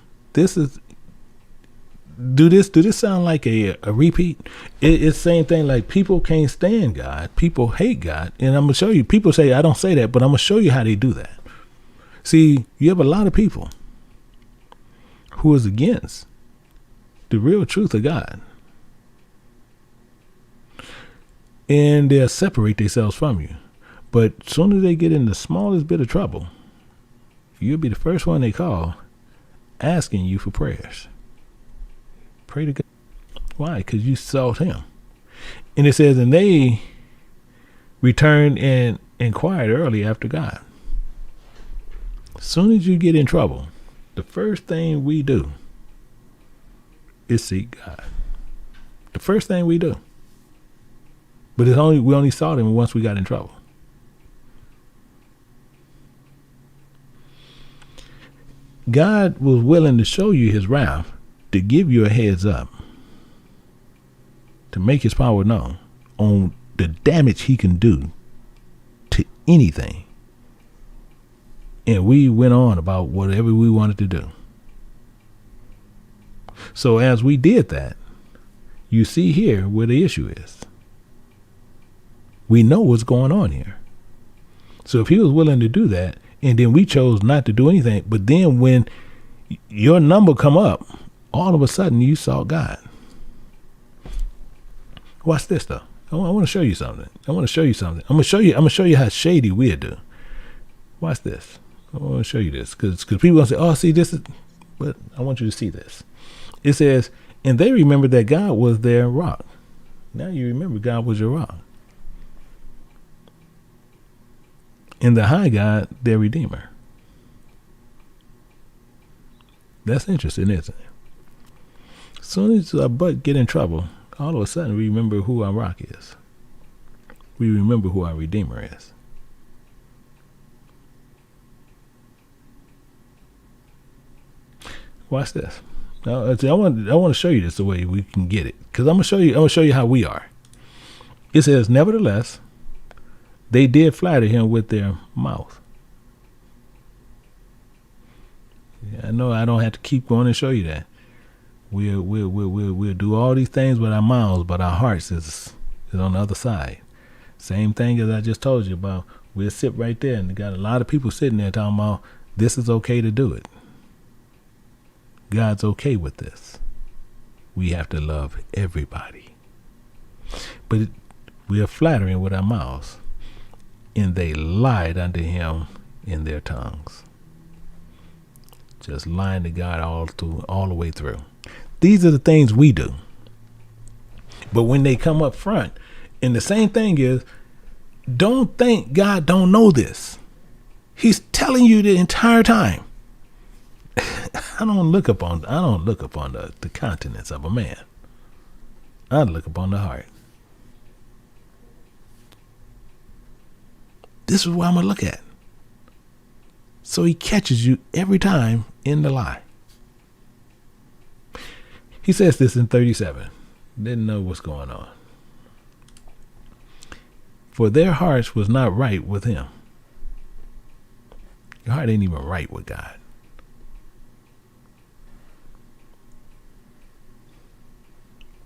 Do this sound like a repeat? It's the same thing, like people can't stand God. People hate God. And I'm going to show you. People say, I don't say that, but I'm going to show you how they do that. See, you have a lot of people who is against the real truth of God. And they'll separate themselves from you. But as soon as they get in the smallest bit of trouble, you'll be the first one they call asking you for prayers. Pray to God. Why? Because you sought him. And it says, and they returned and inquired early after God. As soon as you get in trouble, the first thing we do is seek God. The first thing we do. But we only sought him once we got in trouble. God was willing to show you his wrath, to give you a heads up, to make his power known on the damage he can do to anything. And we went on about whatever we wanted to do. So as we did that, you see here where the issue is. We know what's going on here. So if he was willing to do that, and then we chose not to do anything, but then when your number come up, all of a sudden you saw God. Watch this though. I want to show you something. I'm going to show you how shady we'll do. Watch this. I want to show you this because people going to say, oh, see, this is, but I want you to see this. It says, and they remembered that God was their rock. Now you remember God was your rock. And the high God, their redeemer. That's interesting, isn't it? As soon as our butt get in trouble, all of a sudden we remember who our rock is. We remember who our redeemer is. Watch this. Now, I want to show you this the way we can get it, because I'm gonna show you how we are. It says, nevertheless, they did flatter him with their mouth. Yeah, I know I don't have to keep going and show you that. We'll do all these things with our mouths, but our hearts is on the other side. Same thing as I just told you about. We'll sit right there, and got a lot of people sitting there talking about this is okay to do it. God's okay with this. We have to love everybody. But we are flattering with our mouths, and they lied unto him in their tongues. Just lying to God all the way through. These are the things we do. But when they come up front, and the same thing is, don't think God don't know this. He's telling you the entire time. I don't look upon the countenance of a man. I look upon the heart. This is what I'm gonna look at. So he catches you every time in the lie. He says this in 37. Didn't know what's going on. For their hearts was not right with him. Your heart ain't even right with God.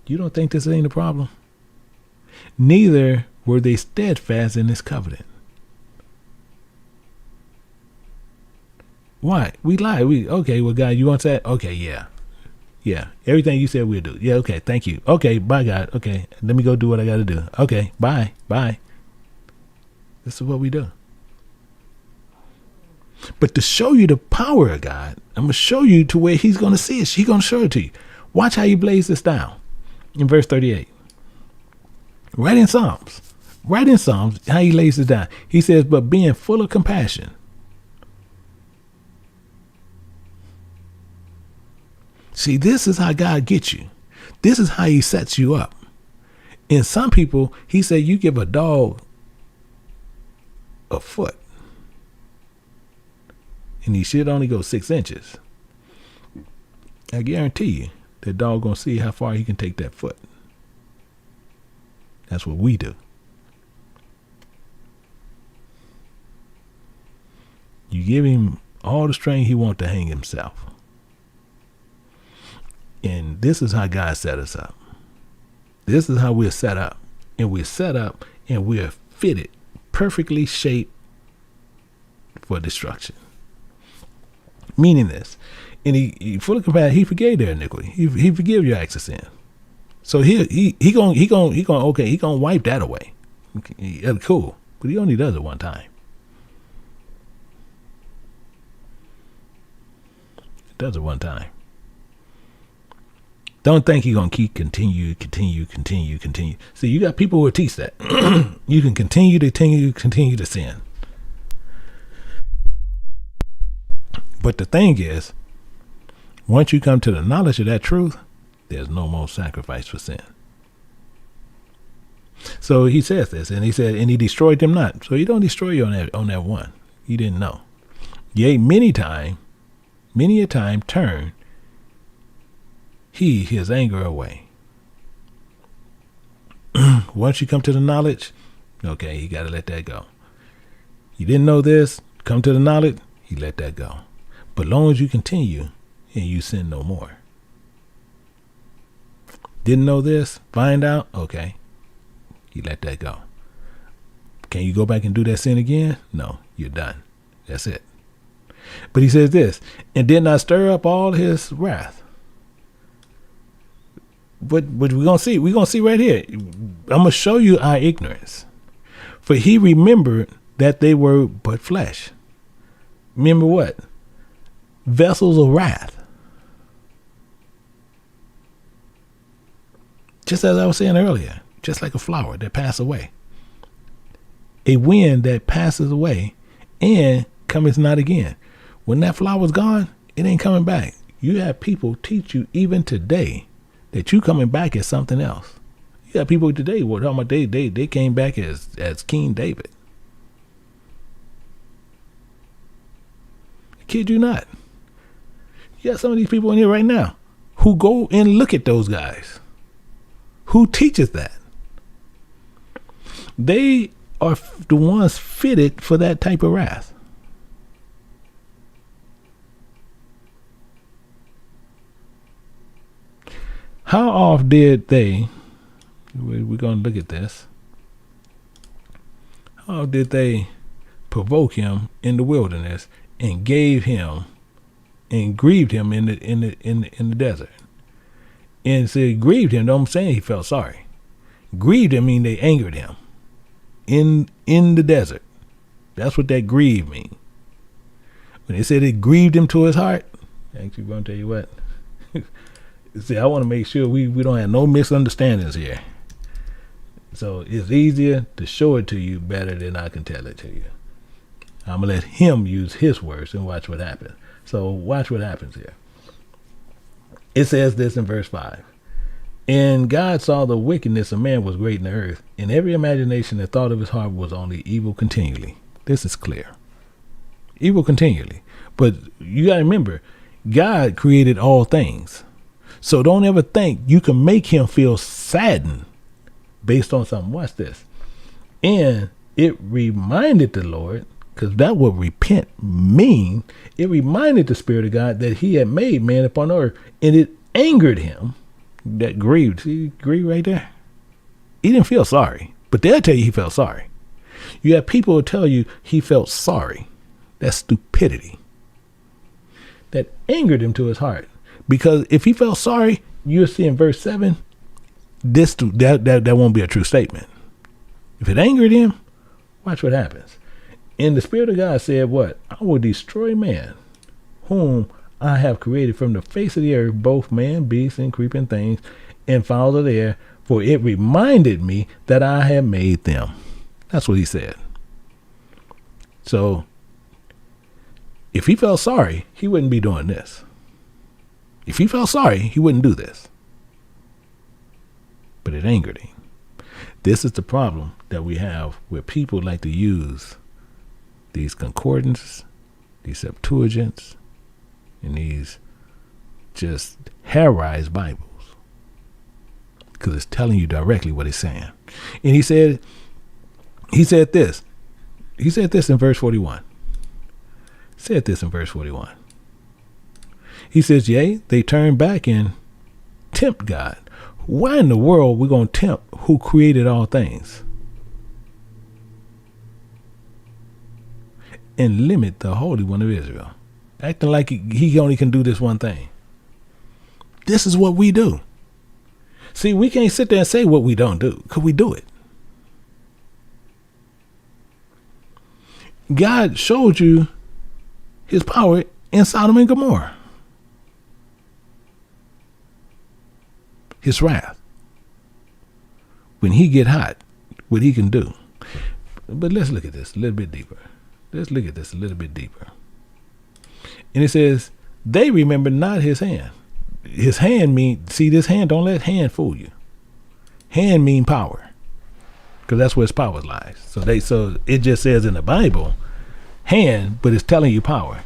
You don't think this ain't a problem? Neither were they steadfast in his covenant. Why? We lie. Okay, well, God, you want that? Okay, yeah. Yeah. Everything you said we'll do. Yeah, okay, thank you. Okay, bye, God. Okay, let me go do what I got to do. Okay, bye. This is what we do. But to show you the power of God, I'm going to show you to where he's going to see it. He's going to show it to you. Watch how he lays this down in verse 38. Right in Psalms, how he lays it down. He says, but being full of compassion. See, this is how God gets you. This is how he sets you up. And some people, he said, you give a dog a foot, and he should only go 6 inches. I guarantee you, that dog gonna see how far he can take that foot. That's what we do. You give him all the string he wants to hang himself. And this is how God set us up. This is how we're set up. And we're set up and we're fitted, perfectly shaped for destruction. meaning this. And he fully compassionate, he forgave their iniquity. He forgive your acts of sin. So he gonna wipe that away. Okay, cool. But he only does it one time. Does it one time. Don't think you're going to continue. See, you got people who will teach that. You can continue to sin. But the thing is, once you come to the knowledge of that truth, there's no more sacrifice for sin. So he says this, and he said, and he destroyed them not. So he don't destroy you on that one. You didn't know. Yea, many a time turn he his anger away. Once you come to the knowledge, okay, you got to let that go. You didn't know this, come to the knowledge, you let that go. But long as you continue and you sin no more. Didn't know this, find out, okay, you let that go. Can you go back and do that sin again? No, you're done. That's it. But he says this, and did not stir up all his wrath. But we're gonna see right here. I'm gonna show you our ignorance. For he remembered that they were but flesh. Remember what? Vessels of wrath. Just as I was saying earlier, just like a flower that passes away. A wind that passes away and cometh not again. When that flower's gone, it ain't coming back. You have people teach you even today that you coming back as something else. You got people today who are talking about they came back as King David. I kid you not. You got some of these people in here right now who go and look at those guys. Who teaches that? They are the ones fitted for that type of wrath. How oft did they, we're going to look at this. How did they provoke him in the wilderness and gave him and grieved him in the desert? And so grieved him, don't say he felt sorry. Grieved him mean they angered him in the desert. That's what that grieve mean. When they said it grieved him to his heart, actually, I'm going to tell you what. See, I want to make sure we don't have no misunderstandings here. So it's easier to show it to you better than I can tell it to you. I'm going to let him use his words and watch what happens. So watch what happens here. It says this in verse 5. And God saw the wickedness of man was great in the earth, and every imagination and thought of his heart was only evil continually. This is clear. Evil continually. But you got to remember, God created all things. So don't ever think you can make him feel saddened based on something. Watch this. And it reminded the Lord, because that would repent mean, it reminded the Spirit of God that he had made man upon earth, and it angered him. That grieved. See, grieved right there. He didn't feel sorry, but they'll tell you he felt sorry. You have people who tell you he felt sorry. That's stupidity. That angered him to his heart. Because if he felt sorry, you'll see in verse 7, that won't be a true statement. If it angered him, watch what happens. And the Spirit of God said, what? I will destroy man, whom I have created from the face of the earth, both man, beasts, and creeping things, and fowls of the air, for it reminded me that I had made them. That's what he said. So, if he felt sorry, he wouldn't be doing this. If he felt sorry, he wouldn't do this. But it angered him. This is the problem that we have where people like to use these concordances, these Septuagints, and these just hairized Bibles. Because it's telling you directly what it's saying. And he said this. He said this in verse 41. Said this in verse 41. He says, yea, they turn back and tempt God. Why in the world we going to tempt who created all things? And limit the Holy One of Israel. acting like he only can do this one thing. This is what we do. See, we can't sit there and say what we don't do, because we do it. God showed you his power in Sodom and Gomorrah. His wrath. When he get hot, what he can do. But let's look at this a little bit deeper. And it says, they remember not his hand. His hand mean, see this hand, don't let hand fool you. Hand mean power. Because that's where his power lies. So it just says in the Bible, hand, but it's telling you power.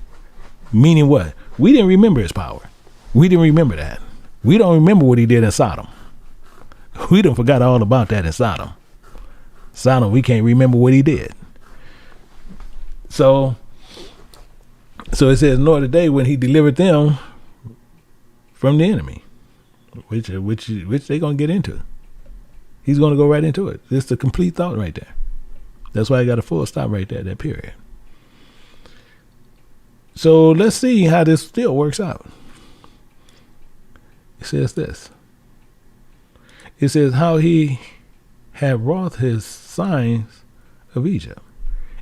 Meaning what? We didn't remember his power. We didn't remember that. We don't remember what he did in Sodom. We done forgot all about that in Sodom. Sodom, we can't remember what he did. So it says, nor the day when he delivered them from the enemy, which they're going to get into. He's going to go right into it. It's the complete thought right there. That's why I got a full stop right there, that period. So let's see how this still works out. It says this. It says how he had wrought his signs of Egypt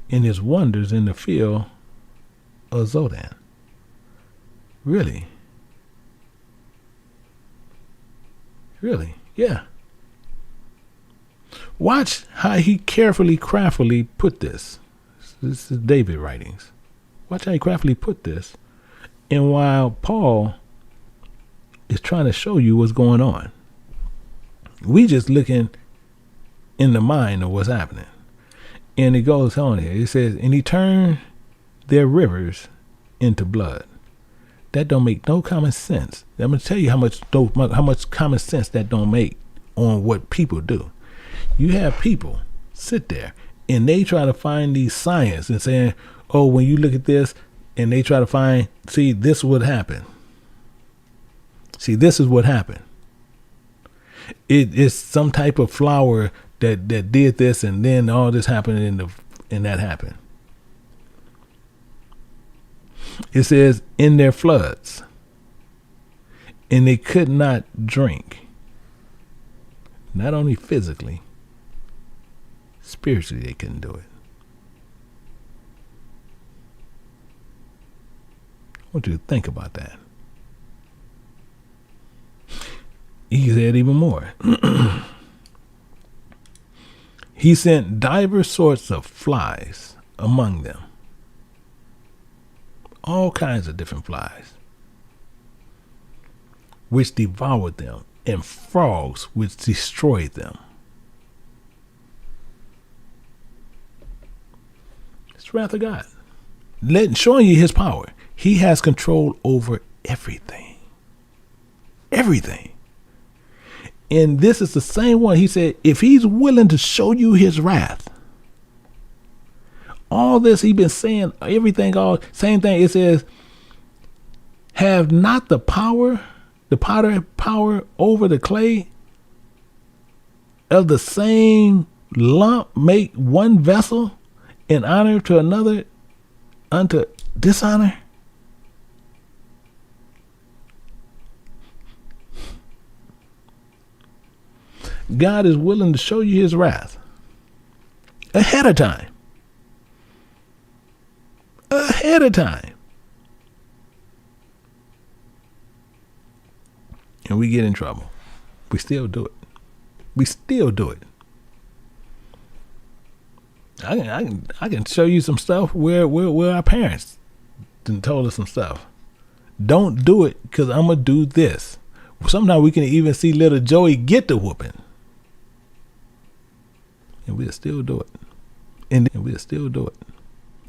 and his wonders in the field of Zodan. Really? Really? Yeah. Watch how he carefully, craftily put this. This is David writings. Watch how he craftily put this. And while Paul is trying to show you what's going on, we just looking in the mind of what's happening. And it goes on here. It says, and he turned their rivers into blood. That don't make no common sense. I'm going to tell you how much common sense that don't make on what people do. You have people sit there and they try to find these science and saying, oh, when you look at this, and they try to find, see, this would happen. See, this is what happened. It is some type of flower that did this, and then all this happened, and that happened. It says, in their floods, and they could not drink. Not only physically, spiritually they couldn't do it. I want you to think about that. He said even more. He sent divers sorts of flies among them. All kinds of different flies, which devoured them, and frogs which destroyed them. It's the wrath of God. Showing you his power. He has control over everything. Everything. And this is the same one. He said, if he's willing to show you his wrath, all this he been saying, everything, all same thing. It says, have not the power, the potter power over the clay, of the same lump make one vessel, in honor to another unto dishonor? God is willing to show you his wrath ahead of time. Ahead of time. And we get in trouble. We still do it. We still do it. I can show you some stuff where our parents done told us some stuff. Don't do it because I'm going to do this. Sometimes we can even see little Joey get the whooping. And we'll still do it. And then we'll still do it.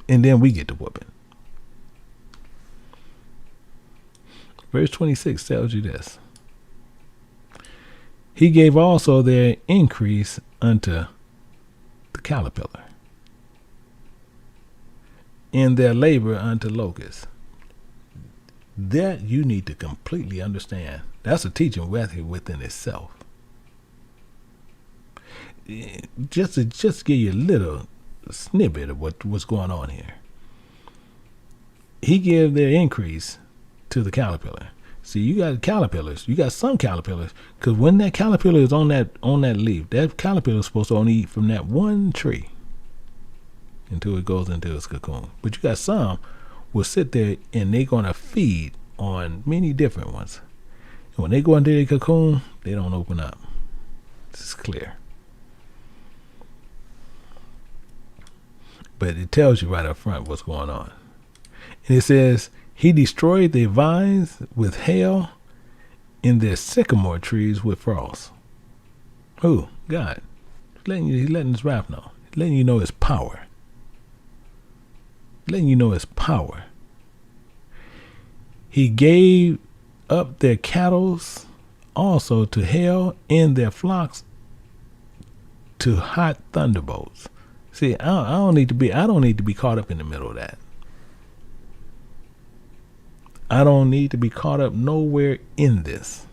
And then we get the whooping. Verse 26 tells you this. He gave also their increase unto the caterpillar, and their labor unto locusts. That you need to completely understand. That's a teaching within itself. Just to give you a little snippet of what's going on here. he gives their increase to the caterpillar. See, you got caterpillars. You got some caterpillars, because when that caterpillar is on that leaf, that caterpillar is supposed to only eat from that one tree until it goes into its cocoon. But you got some will sit there and they're gonna feed on many different ones. And when they go into their cocoon, they don't open up. This is clear. But it tells you right up front what's going on. And it says, he destroyed their vines with hail and their sycamore trees with frost. Who? God. He's letting his wrath know. He's letting you know his power. Letting you know his power. He gave up their cattle also to hail and their flocks to hot thunderbolts. See, I don't need to be caught up in the middle of that. I don't need to be caught up nowhere in this.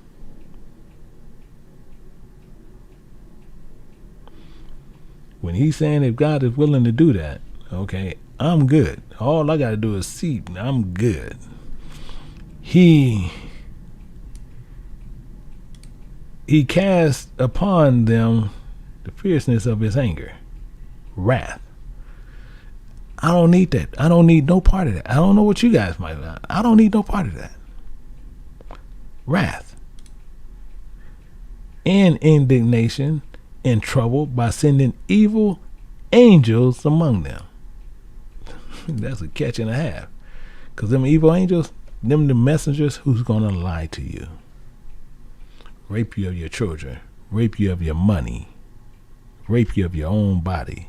When he's saying if God is willing to do that, okay, I'm good. All I got to do is see, I'm good. He cast upon them the fierceness of his anger, wrath. I don't need that. I don't need no part of that. I don't know what you guys might. I don't need no part of that. Wrath and indignation and trouble by sending evil angels among them. That's a catch and a half. Because them evil angels, them the messengers who's going to lie to you. Rape you of your children. Rape you of your money. Rape you of your own body.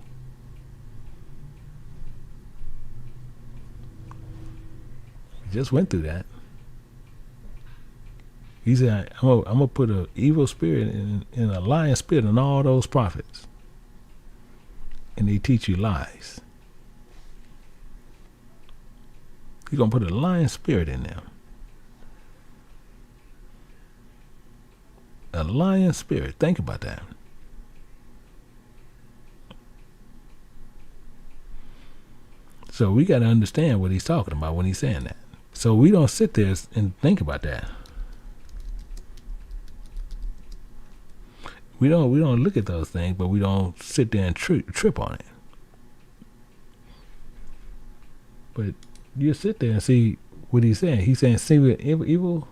Just went through that. He said, I'm gonna put an evil spirit in a lying spirit in all those prophets. And they teach you lies. He's gonna put a lying spirit in them. A lying spirit. Think about that. So we got to understand what he's talking about when he's saying that. So we don't sit there and think about that. We don't look at those things, but we don't sit there and trip on it. But you sit there and see what he's saying. He's saying, see what evil.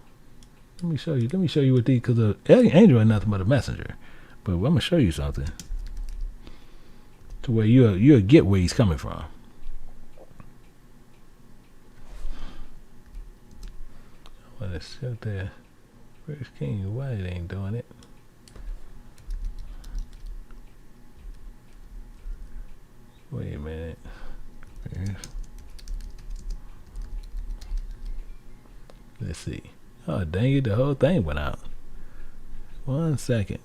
Let me show you what these, because the angel ain't nothing but a messenger. But I'm gonna show you something to where you'll get where he's coming from. Well, it's sit there. First King, why it ain't doing it? Wait a minute. Let's see. Oh, dang it, the whole thing went out. 1 second.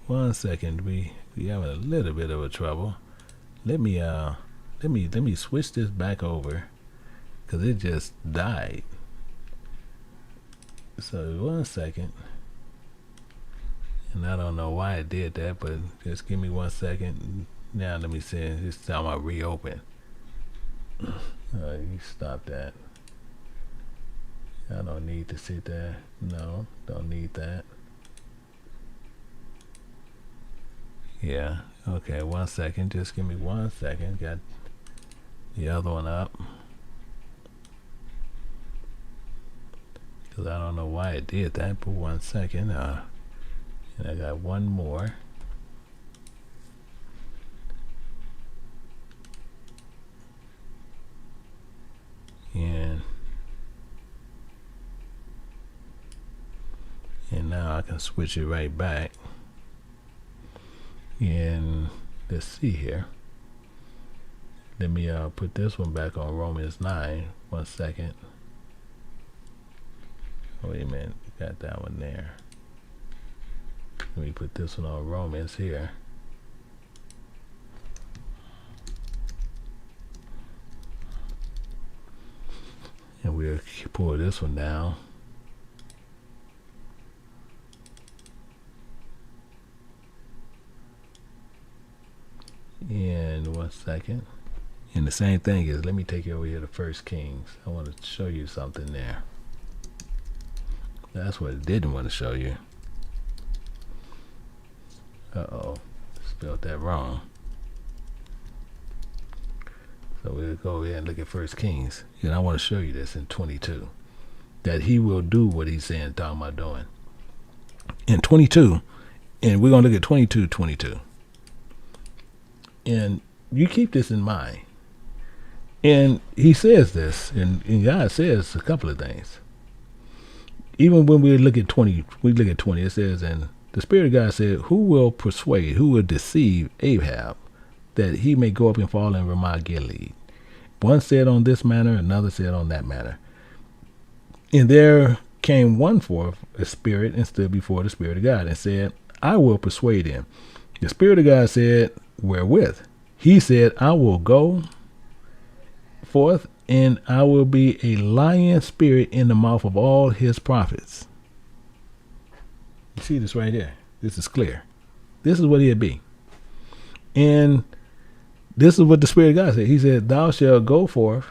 1 second. We having a little bit of a trouble. Let me switch this back over, because it just died. So 1 second. And I don't know why it did that, but just give me 1 second. Now let me see. This time I reopen. You stop that. I don't need to sit there. No, don't need that. Yeah, okay, 1 second. Just give me 1 second. Got the other one up. Because I don't know why it did that, but 1 second. And I got one more. And now I can switch it right back. And let's see here. Let me put this one back on Romans 9. 1 second. Wait a minute, got that one there. Let me put this one on Romans here. And we'll pull this one down. And 1 second. And the same thing is, let me take you over here to 1 Kings. I want to show you something there. That's what it didn't want to show you. Uh-oh, spelled that wrong. So we'll go over here and look at 1 Kings. And I want to show you this in 22. That he will do what he's saying, talking about doing. In 22, and we're going to look at 22:22. And you keep this in mind. And he says this, and God says a couple of things. Even when we look at 20, it says, and the Spirit of God said, who will persuade, who will deceive Ahab, that he may go up and fall in Ramah Gilead? One said on this manner, another said on that manner. And there came one forth, a spirit, and stood before the Spirit of God, and said, I will persuade him. The Spirit of God said, wherewith? He said, I will go forth, and I will be a lion spirit in the mouth of all his prophets. You see this right here? This is clear. This is what he'll be. And this is what the Spirit of God said. He said, thou shalt go forth,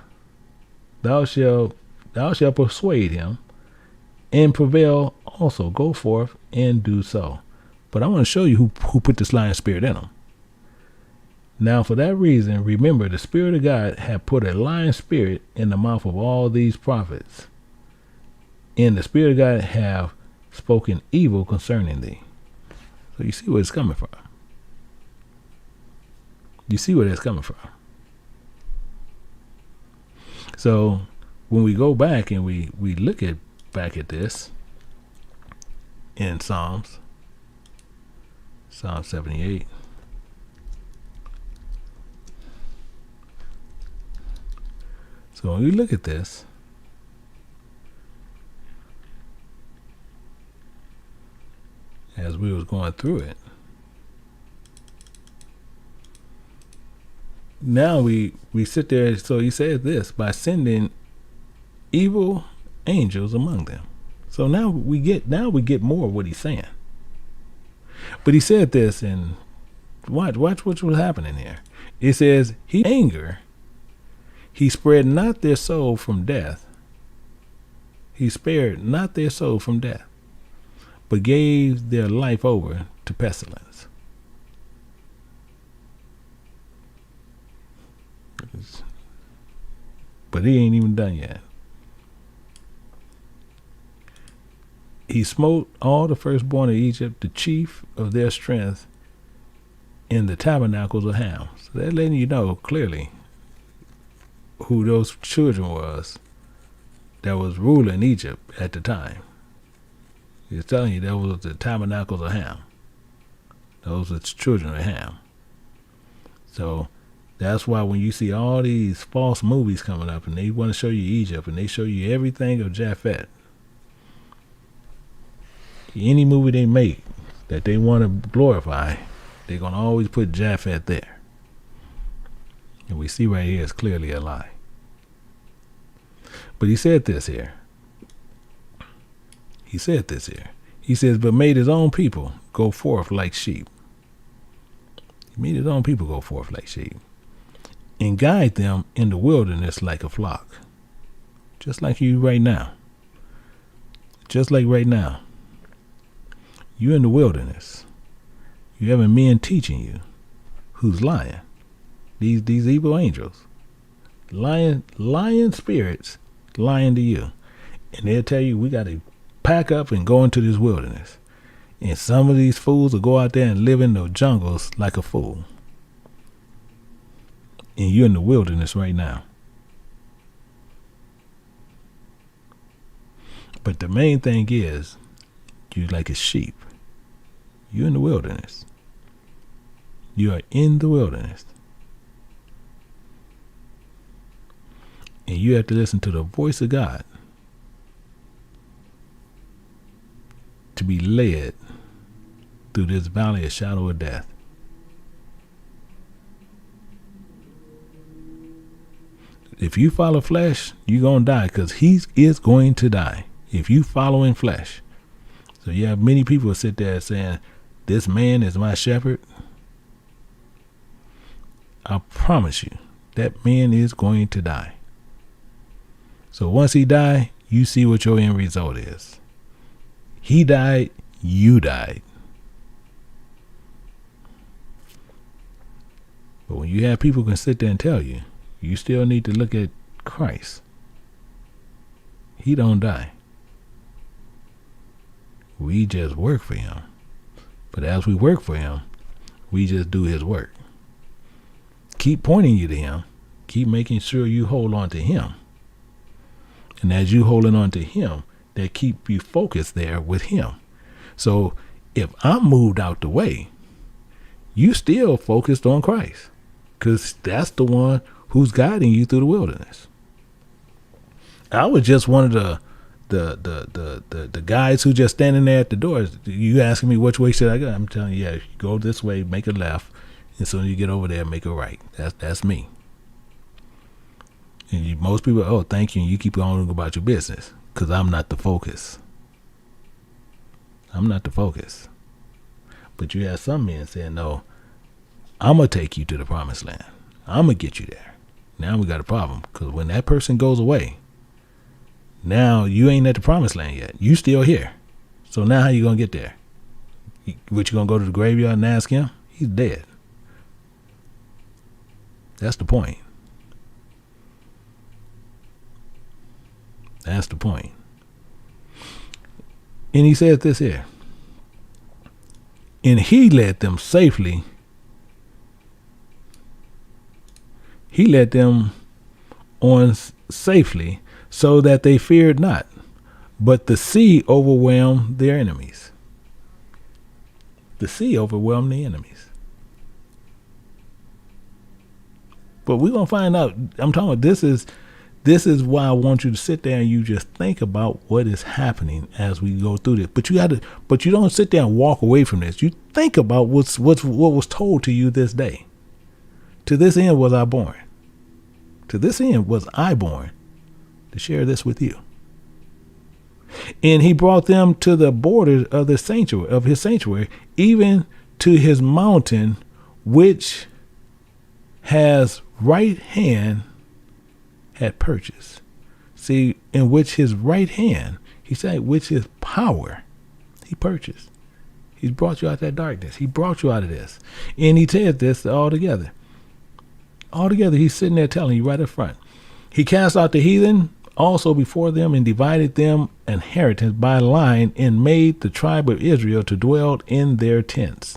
thou shalt persuade him, and prevail also. Go forth and do so. But I want to show you who put this lion spirit in him. Now, for that reason, remember, the Spirit of God had put a lion spirit in the mouth of all these prophets. And the Spirit of God have spoken evil concerning thee. So you see where it's coming from. You see where that's coming from. So when we go back and we look back at this in Psalm 78. So when we look at this, as we was going through it, now we sit there. So he says this, by sending evil angels among them. So now we get more of what he's saying. But he said this, and watch what was happening here. It says, he anger, he spared not their soul from death. He spared not their soul from death, but gave their life over to pestilence. But he ain't even done yet. He smote all the firstborn of Egypt, the chief of their strength, in the tabernacles of Ham. So they're letting you know clearly who those children was that was ruling Egypt at the time. He's telling you that was the tabernacles of Ham. Those are the children of Ham. So that's why when you see all these false movies coming up and they want to show you Egypt and they show you everything of Japhet, any movie they make that they want to glorify, they're going to always put Japhet there. And we see right here it's clearly a lie. But he said this here. He says, but made his own people go forth like sheep. He made his own people go forth like sheep. And guide them in the wilderness like a flock. Just like you right now. Just like right now. You're in the wilderness. You having men teaching you who's lying. These evil angels. Lying spirits lying to you. And they'll tell you we got to pack up and go into this wilderness. And some of these fools will go out there and live in the jungles like a fool. And you're in the wilderness right now. But the main thing is, you're like a sheep. You're in the wilderness. You are in the wilderness. And you have to listen to the voice of God to be led through this valley of shadow of death. If you follow flesh, you're going to die, because he is going to die if you follow in flesh. So you have many people sit there saying, this man is my shepherd. I promise you that man is going to die. So once he died, you see what your end result is. He died, you died. But when you have people who can sit there and tell you, you still need to look at Christ. He don't die. We just work for him. But as we work for him, we just do his work. Keep pointing you to him. Keep making sure you hold on to him. And as you holding on to him, that keep you focused there with him. So if I'm moved out the way, you still focused on Christ, because that's the one who's guiding you through the wilderness. I was just one of the guys who just standing there at the doors. You asking me which way should I go? I'm telling you, yeah, you go this way, make a left, and so you get over there, make a right. That's me. And most people, oh, thank you, and you keep going about your business, because I'm not the focus. I'm not the focus. But you have some men saying, no, I'm going to take you to the promised land. I'm going to get you there. Now we got a problem, because when that person goes away, now you ain't at the promised land yet. You still here. So now how you going to get there? What, you going to go to the graveyard and ask him? He's dead. That's the point. That's the point. And he says this here. And he led them safely. He led them on safely so that they feared not. But the sea overwhelmed their enemies. The sea overwhelmed the enemies. But we're going to find out. I'm talking about this is why I want you to sit there and you just think about what is happening as we go through this. But you don't sit there and walk away from this. You think about what was told to you this day. To this end was I born. To this end was I born, to share this with you. And he brought them to the borders of the sanctuary, of his sanctuary, even to his mountain, which has right hand had purchased. See, in which his right hand, he said, which his power, he purchased. He's brought you out of that darkness. He brought you out of this. And he said this all together. All together, he's sitting there telling you right up front. He cast out the heathen also before them and divided them inheritance by line and made the tribe of Israel to dwell in their tents.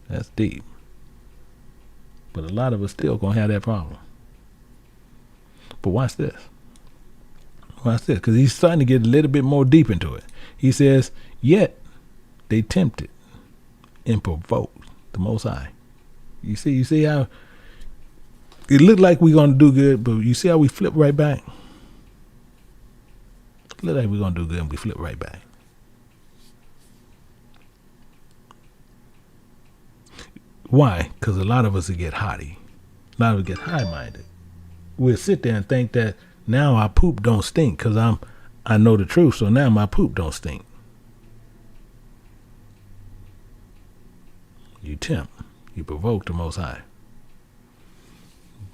That's deep. But a lot of us still going to have that problem. But watch this. Watch this, because he's starting to get a little bit more deep into it. He says, yet they tempted and provoked the Most High. You see how it looked like we're going to do good, but you see how we flip right back? It looked like we're going to do good and we flip right back. Why? Because a lot of us will get haughty. A lot of us get high-minded. We'll sit there and think that now our poop don't stink because I know the truth, so now my poop don't stink. You tempt. You provoke the Most High.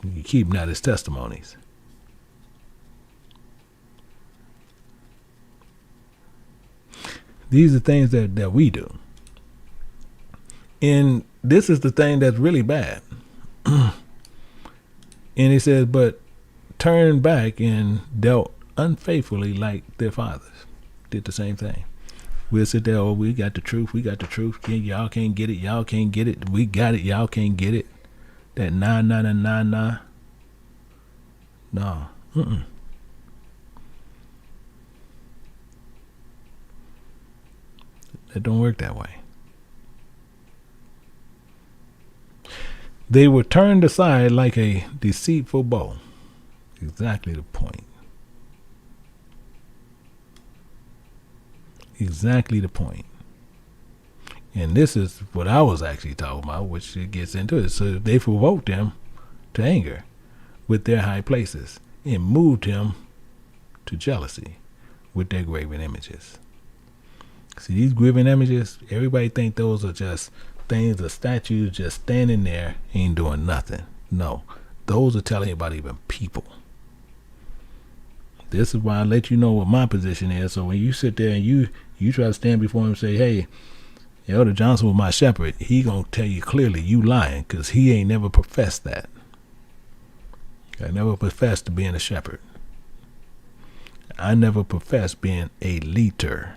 You keep not his testimonies. These are things that we do. And this is the thing that's really bad. And he says, but turned back and dealt unfaithfully like their fathers. Did the same thing. We'll sit there, oh, we got the truth. We got the truth. Y'all can't get it. Y'all can't get it. We got it. Y'all can't get it. That nah. No. It don't work that way. They were turned aside like a deceitful bow. Exactly the point. Exactly the point. And this is what I was actually talking about, which it gets into it. So they provoked him to anger with their high places and moved him to jealousy with their graven images. See, these graven images, everybody think those are just things, the statues just standing there, ain't doing nothing. No, those are telling you about even people. This is why I let you know what my position is. So when you sit there and you try to stand before him and say, hey, Elder Johnson was my shepherd, he gonna tell you clearly you lying, because he ain't never professed that. I never professed to being a shepherd. I never professed being a leader.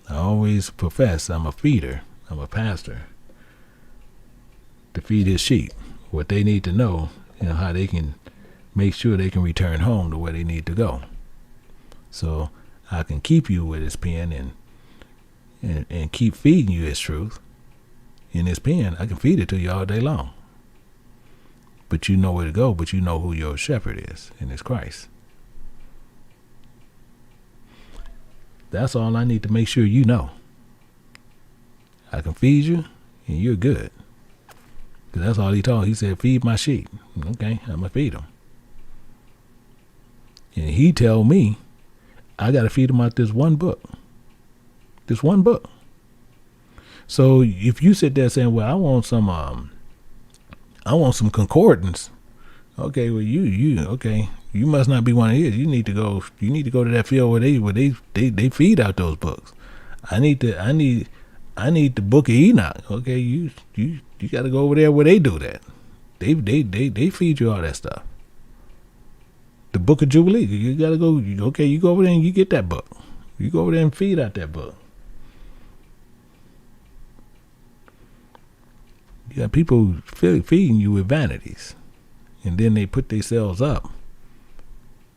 I always profess I'm a feeder. I'm a pastor to feed his sheep what they need to know, how they can make sure they can return home to where they need to go. So I can keep you with his pen and keep feeding you his truth. In his pen, I can feed it to you all day long. But you know where to go, but you know who your shepherd is, and it's Christ. That's all I need to make sure you know. I can feed you, and you're good. Because that's all he told. He said, feed my sheep. Okay, I'm going to feed them. And he told me, I got to feed them out this one book. This one book. So if you sit there saying, well, I want some concordance. Okay, well you must not be one of his. You need to go to that field where they feed out those books. I need the book of Enoch. Okay, you got to go over there where they do that. They feed you all that stuff. The book of Jubilee, you got to go. Okay, you go over there and you get that book. You go over there and feed out that book. You got people feeding you with vanities, and then they put themselves up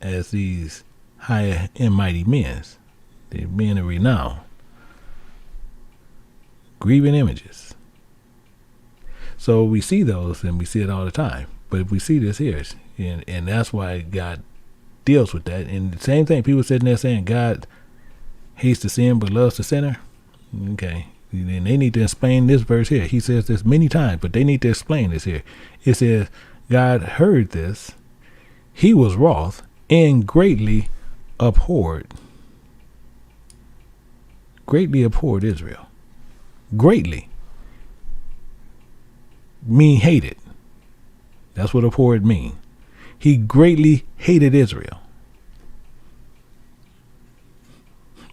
as these high and mighty men. They're men of renown. Grieving images. So we see those, and we see it all the time. But if we see this here, and that's why God deals with that. And the same thing, people sitting there saying God hates the sin but loves the sinner. Okay. And they need to explain this verse here. He says this many times, but they need to explain this here. It says, God heard this, he was wroth, and greatly abhorred Israel. Greatly. Mean hated. That's what abhorred mean. He greatly hated Israel.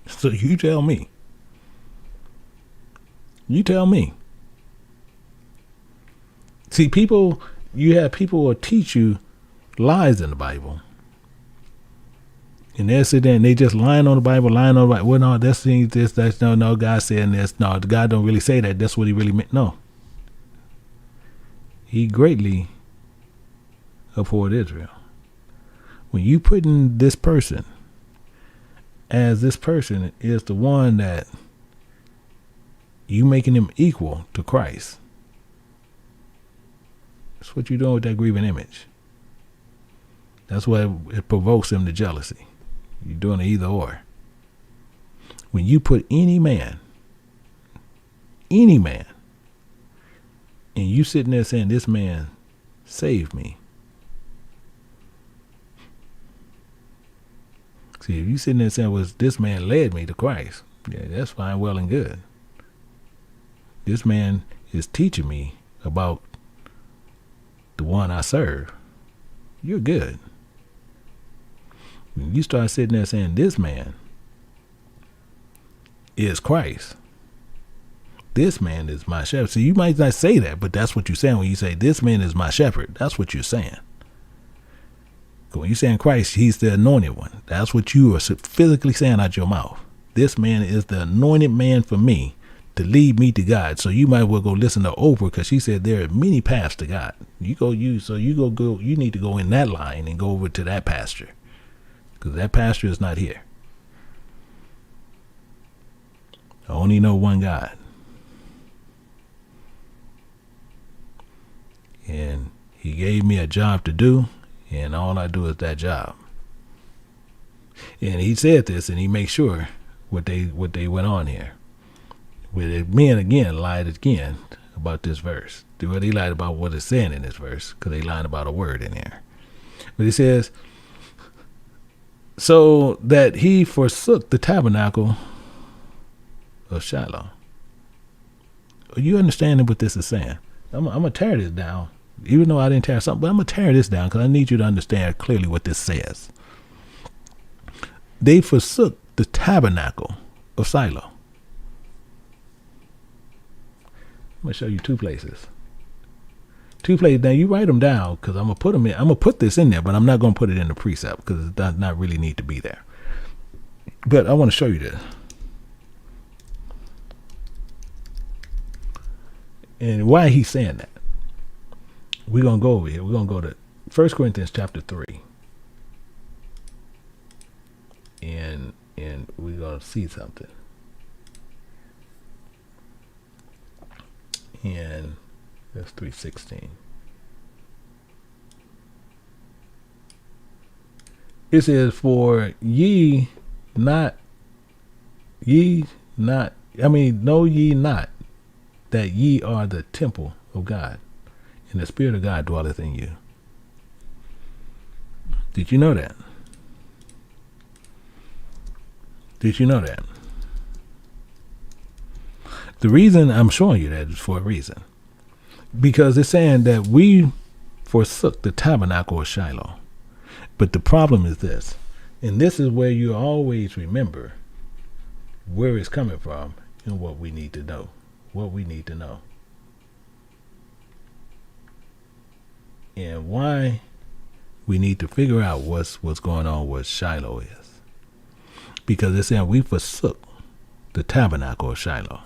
So you tell me. You tell me. See, you have people who will teach you lies in the Bible. And they'll sit there and they just lying on the Bible. Well, no, that's no, God saying this. No, God don't really say that. That's what he really meant. No. He greatly abhorred Israel. When you put in this person, as this person is the one that you making him equal to Christ. That's what you're doing with that grieving image. That's why it provokes him to jealousy. You're doing it either or. When you put any man, and you sitting there saying, this man saved me. See, if you sitting there saying, well, this man led me to Christ, yeah, that's fine, well and good. This man is teaching me about the one I serve. You're good. When you start sitting there saying, this man is Christ. This man is my shepherd. See, you might not say that, but that's what you're saying when you say, this man is my shepherd. That's what you're saying. When you're saying Christ, he's the anointed one. That's what you are physically saying out your mouth. This man is the anointed man for me to lead me to God. So you might well go listen to Oprah, because she said there are many paths to God. You need to go in that line and go over to that pasture, because that pasture is not here. I only know one God. And he gave me a job to do, and all I do is that job. And he said this, and he makes sure what they went on here. Where the men again lied again about this verse. They lied about what it's saying in this verse, because they lied about a word in there. But he says, so that he forsook the tabernacle of Shiloh. Are you understanding what this is saying? I'm going to tear this down. Even though I didn't tear something, but I'm going to tear this down because I need you to understand clearly what this says. They forsook the tabernacle of Shiloh. I'm going to show you two places. Two places. Now you write them down because I'm going to put them in. I'm going to put this in there, but I'm not going to put it in the precept because it does not really need to be there. But I want to show you this. And why he's saying that. We're going to go over here. We're going to go to 1 Corinthians chapter 3. And we're going to see something. And that's 3:16. It says, for know ye not that ye are the temple of God, and the Spirit of God dwelleth in you. Did you know that? Did you know that? The reason I'm showing you that is for a reason. Because it's saying that we forsook the tabernacle of Shiloh. But the problem is this, and this is where you always remember where it's coming from and what we need to know. What we need to know. And why we need to figure out what's going on with Shiloh is. Because it's saying we forsook the tabernacle of Shiloh.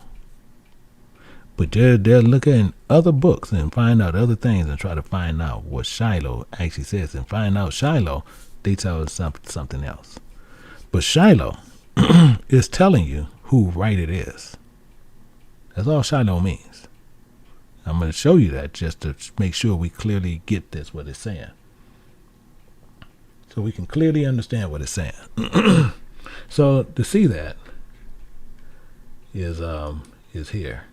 But they're looking in other books and find out other things and try to find out what Shiloh actually says. And find out Shiloh, they tell us something else. But Shiloh is telling you who right it is. That's all Shiloh means. I'm going to show you that just to make sure we clearly get this, what it's saying. So we can clearly understand what it's saying. So to see that is here.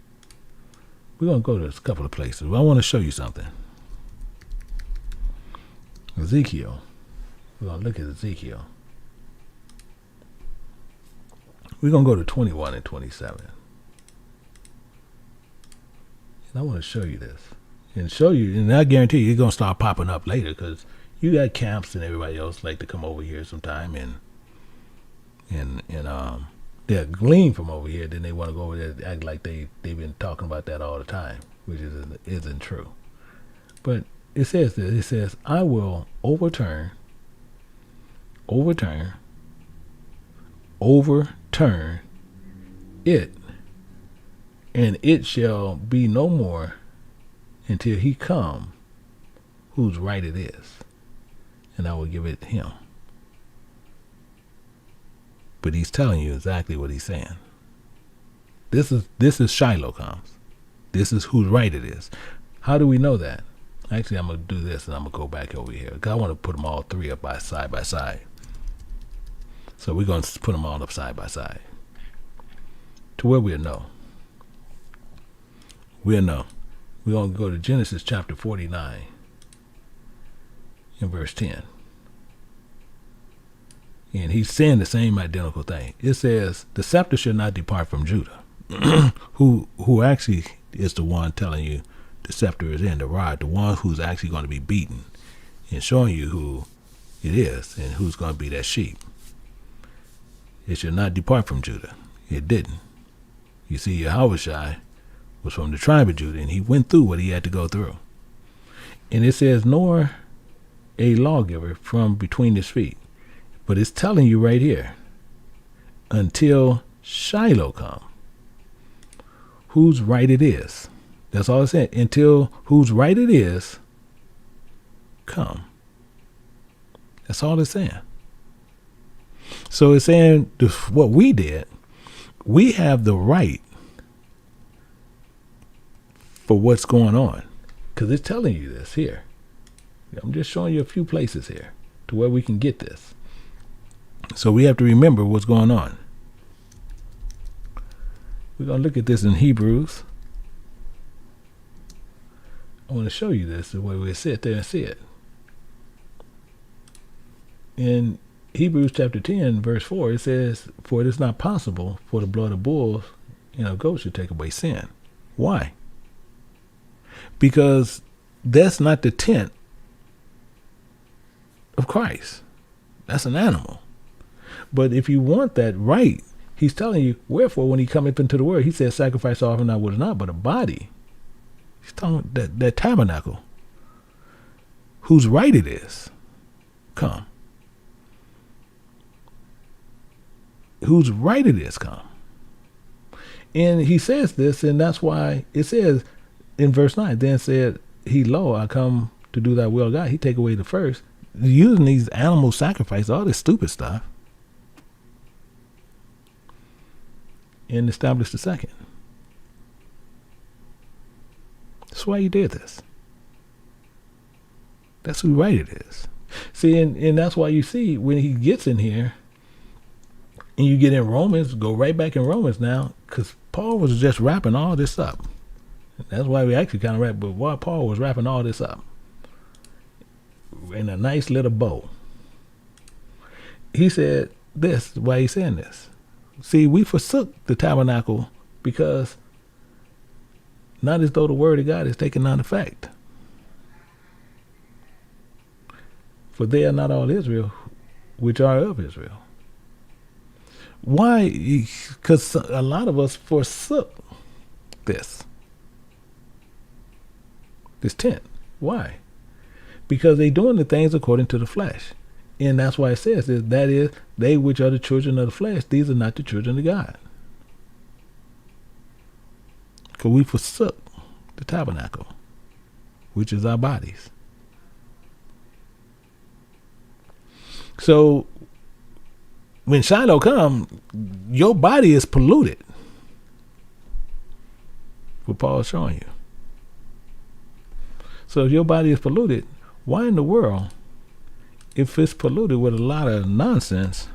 We're going to go to a couple of places. I want to show you something. Ezekiel. We're going to look at Ezekiel. We're going to go to 21 and 27. And I want to show you this. And show you, and I guarantee you, it's going to start popping up later because you got camps and everybody else like to come over here sometime and they'll glean from over here, then they want to go over there and act like they've been talking about that all the time, which isn't true. But it says this, it says, I will overturn it, and it shall be no more until he come whose right it is, and I will give it him. But he's telling you exactly what he's saying. This is Shiloh comes. This is whose right it is. How do we know that? Actually, I'm going to do this and I'm going to go back over here because I want to put them all three up side by side. So we're going to put them all up side by side to where we'll know. We'll know. We're going to go to Genesis chapter 49 in verse 10. And he's saying the same identical thing. It says, the scepter should not depart from Judah. who actually is the one telling you the scepter is in the rod, the one who's actually going to be beaten and showing you who it is and who's going to be that sheep. It should not depart from Judah. It didn't. You see, Yahushua was from the tribe of Judah, and he went through what he had to go through. And it says, nor a lawgiver from between his feet. But it's telling you right here, until Shiloh come, whose right it is. That's all it's saying. Until whose right it is, come. That's all it's saying. So it's saying what we did, we have the right for what's going on. Because it's telling you this here. I'm just showing you a few places here to where we can get this. So we have to remember what's going on. We're going to look at this in Hebrews. I want to show you this the way we sit there and see it. In Hebrews chapter 10, verse 4, it says, for it is not possible for the blood of bulls and of goats to take away sin. Why? Because that's not the tent of Christ. That's an animal. But if you want that right, he's telling you, wherefore, when he cometh into the world, he says, sacrifice, offering, I would not, but a body. He's talking that tabernacle, whose right it is, come. Whose right it is, come. And he says this, and that's why it says in verse 9, then said he, lo, I come to do thy will, God. He take away the first, using these animal sacrifice, all this stupid stuff, and establish the second. That's why he did this. That's who right it is. See, and that's why you see when he gets in here, and you get in Romans, go right back in Romans now, because Paul was just wrapping all this up. That's why we actually kind of wrap, but why Paul was wrapping all this up in a nice little bow. He said this, why he's saying this. See, we forsook the tabernacle because not as though the word of God is taken non effect. For they are not all Israel, which are of Israel. Why? Because a lot of us forsook this tent. Why? Because they doing the things according to the flesh. And that's why it says that is, they which are the children of the flesh, these are not the children of God. Because we forsook the tabernacle, which is our bodies. So when Shiloh come, your body is polluted. What Paul's showing you. So if your body is polluted, why in the world, if it's polluted with a lot of nonsense,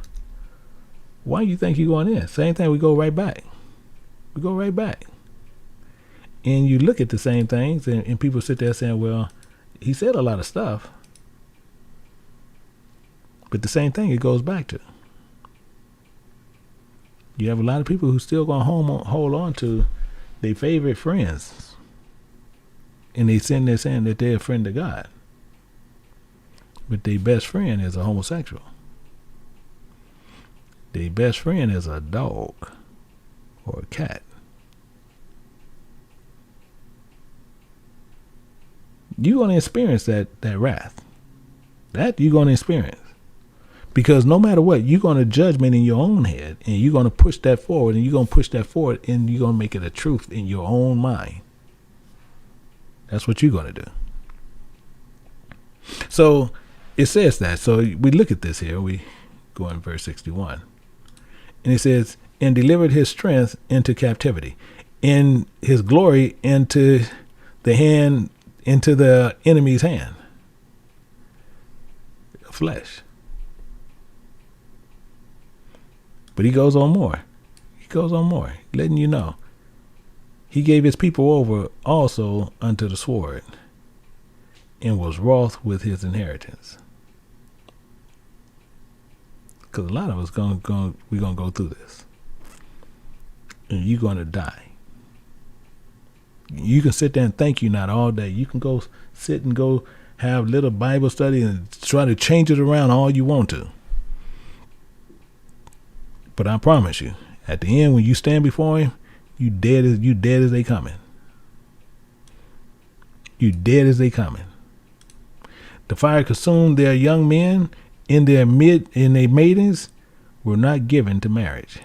why you think you're going in? Same thing, we go right back. We go right back. And you look at the same things, and people sit there saying, well, he said a lot of stuff. But the same thing it goes back to. You have a lot of people who still going to hold on to their favorite friends. And they sitting there saying that they're a friend of God. But their best friend is a homosexual. Their best friend is a dog or a cat. You're going to experience that wrath. That you're going to experience. Because no matter what, you're going to judgment in your own head, and you're going to push that forward, and you're going to push that forward, and you're going to make it a truth in your own mind. That's what you're going to do. So it says that. So we look at this here. We go in verse 61. And it says, and delivered his strength into captivity, in his glory into the enemy's hand. Flesh. But he goes on more. He goes on more, letting you know. He gave his people over also unto the sword, and was wroth with his inheritance. Because a lot of us we're gonna go through this, and you're gonna die. You can sit there and thank you not all day. You can go sit and go have little Bible study and try to change it around all you want to. But I promise you, at the end, when you stand before him, you dead as they coming. You dead as they coming. The fire consumed their young men, and their maidens were not given to marriage.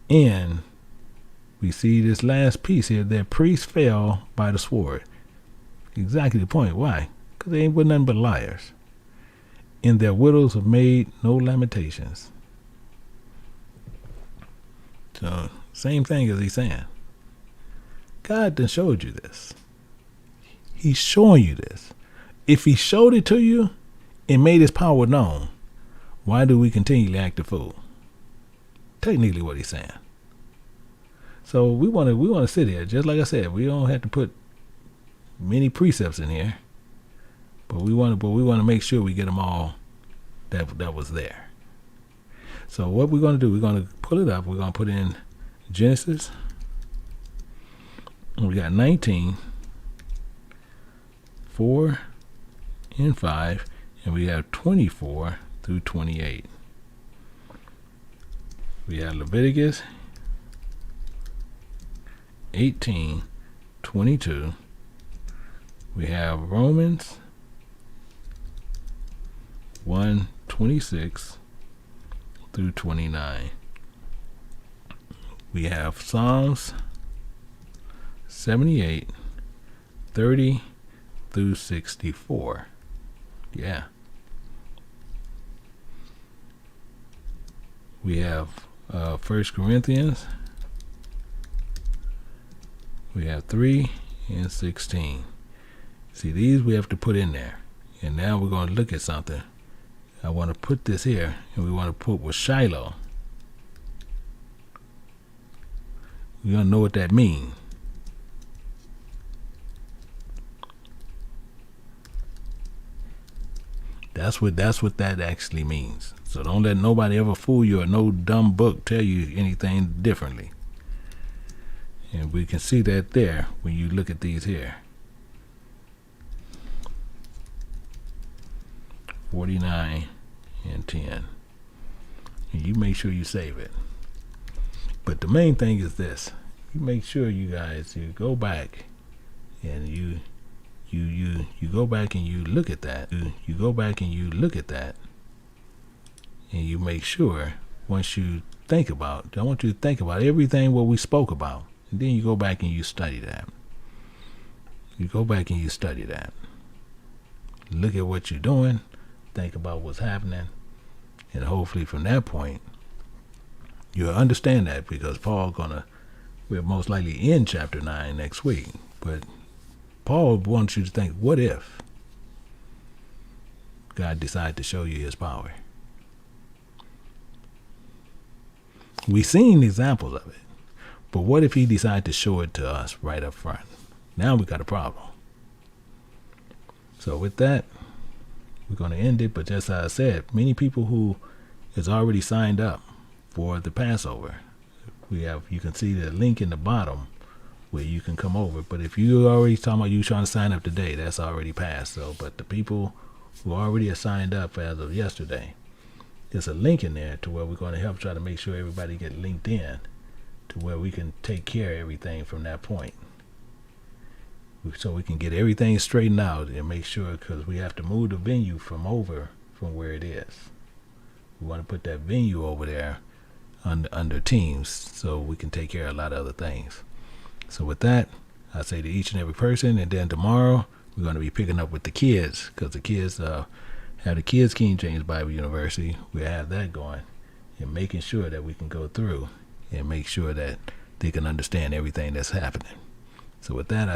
And we see this last piece here, their priests fell by the sword. Exactly the point. Why? Because they ain't but nothing but liars. And their widows have made no lamentations. So, same thing as he's saying. God done showed you this. He's showing you this. If he showed it to you and made his power known, why do we continually act a fool? Technically what he's saying. So we want to sit here, just like I said, we don't have to put many precepts in here. But we want to make sure we get them all that was there. So what we're going to do, we're going to pull it up. We're going to put in Genesis. We got 19, 4 and 5, and we have 24 through 28. We have Leviticus 18, 22. We have Romans 1, 26 through 29. We have Psalms 78, 30 through 64. Yeah. We have 1 Corinthians. We have 3 and 16. See, these we have to put in there. And now we're going to look at something. I want to put this here, and we want to put with Shiloh. We're going to know what that means. That's what that actually means. So don't let nobody ever fool you, or no dumb book tell you anything differently. And we can see that there when you look at these here. 49 and 10. And you make sure you save it. But the main thing is this. You make sure you guys, you go back and you go back and you look at that. You go back and you look at that. And you make sure, once you think about, I want you to think about everything what we spoke about. And then you go back and you study that. You go back and you study that. Look at what you're doing. Think about what's happening. And hopefully from that point, you'll understand that, because we'll most likely end chapter 9 next week. But Paul wants you to think, what if God decided to show you his power? We've seen examples of it. But what if he decided to show it to us right up front? Now we got a problem. So with that, we're going to end it. But just as I said, many people who is already signed up for the Passover, you can see the link in the bottom where you can come over. But if you already talking about you trying to sign up today, that's already passed. So, but the people who already are signed up as of yesterday, there's a link in there to where we're going to help try to make sure everybody get linked in to where we can take care of everything from that point. So we can get everything straightened out and make sure, because we have to move the venue from where it is. We want to put that venue over there under Teams so we can take care of a lot of other things. So with that, I say to each and every person, and then tomorrow we're going to be picking up with the kids, because the kids have the Kids King James Bible University. We have that going, and making sure that we can go through and make sure that they can understand everything that's happening. So with that,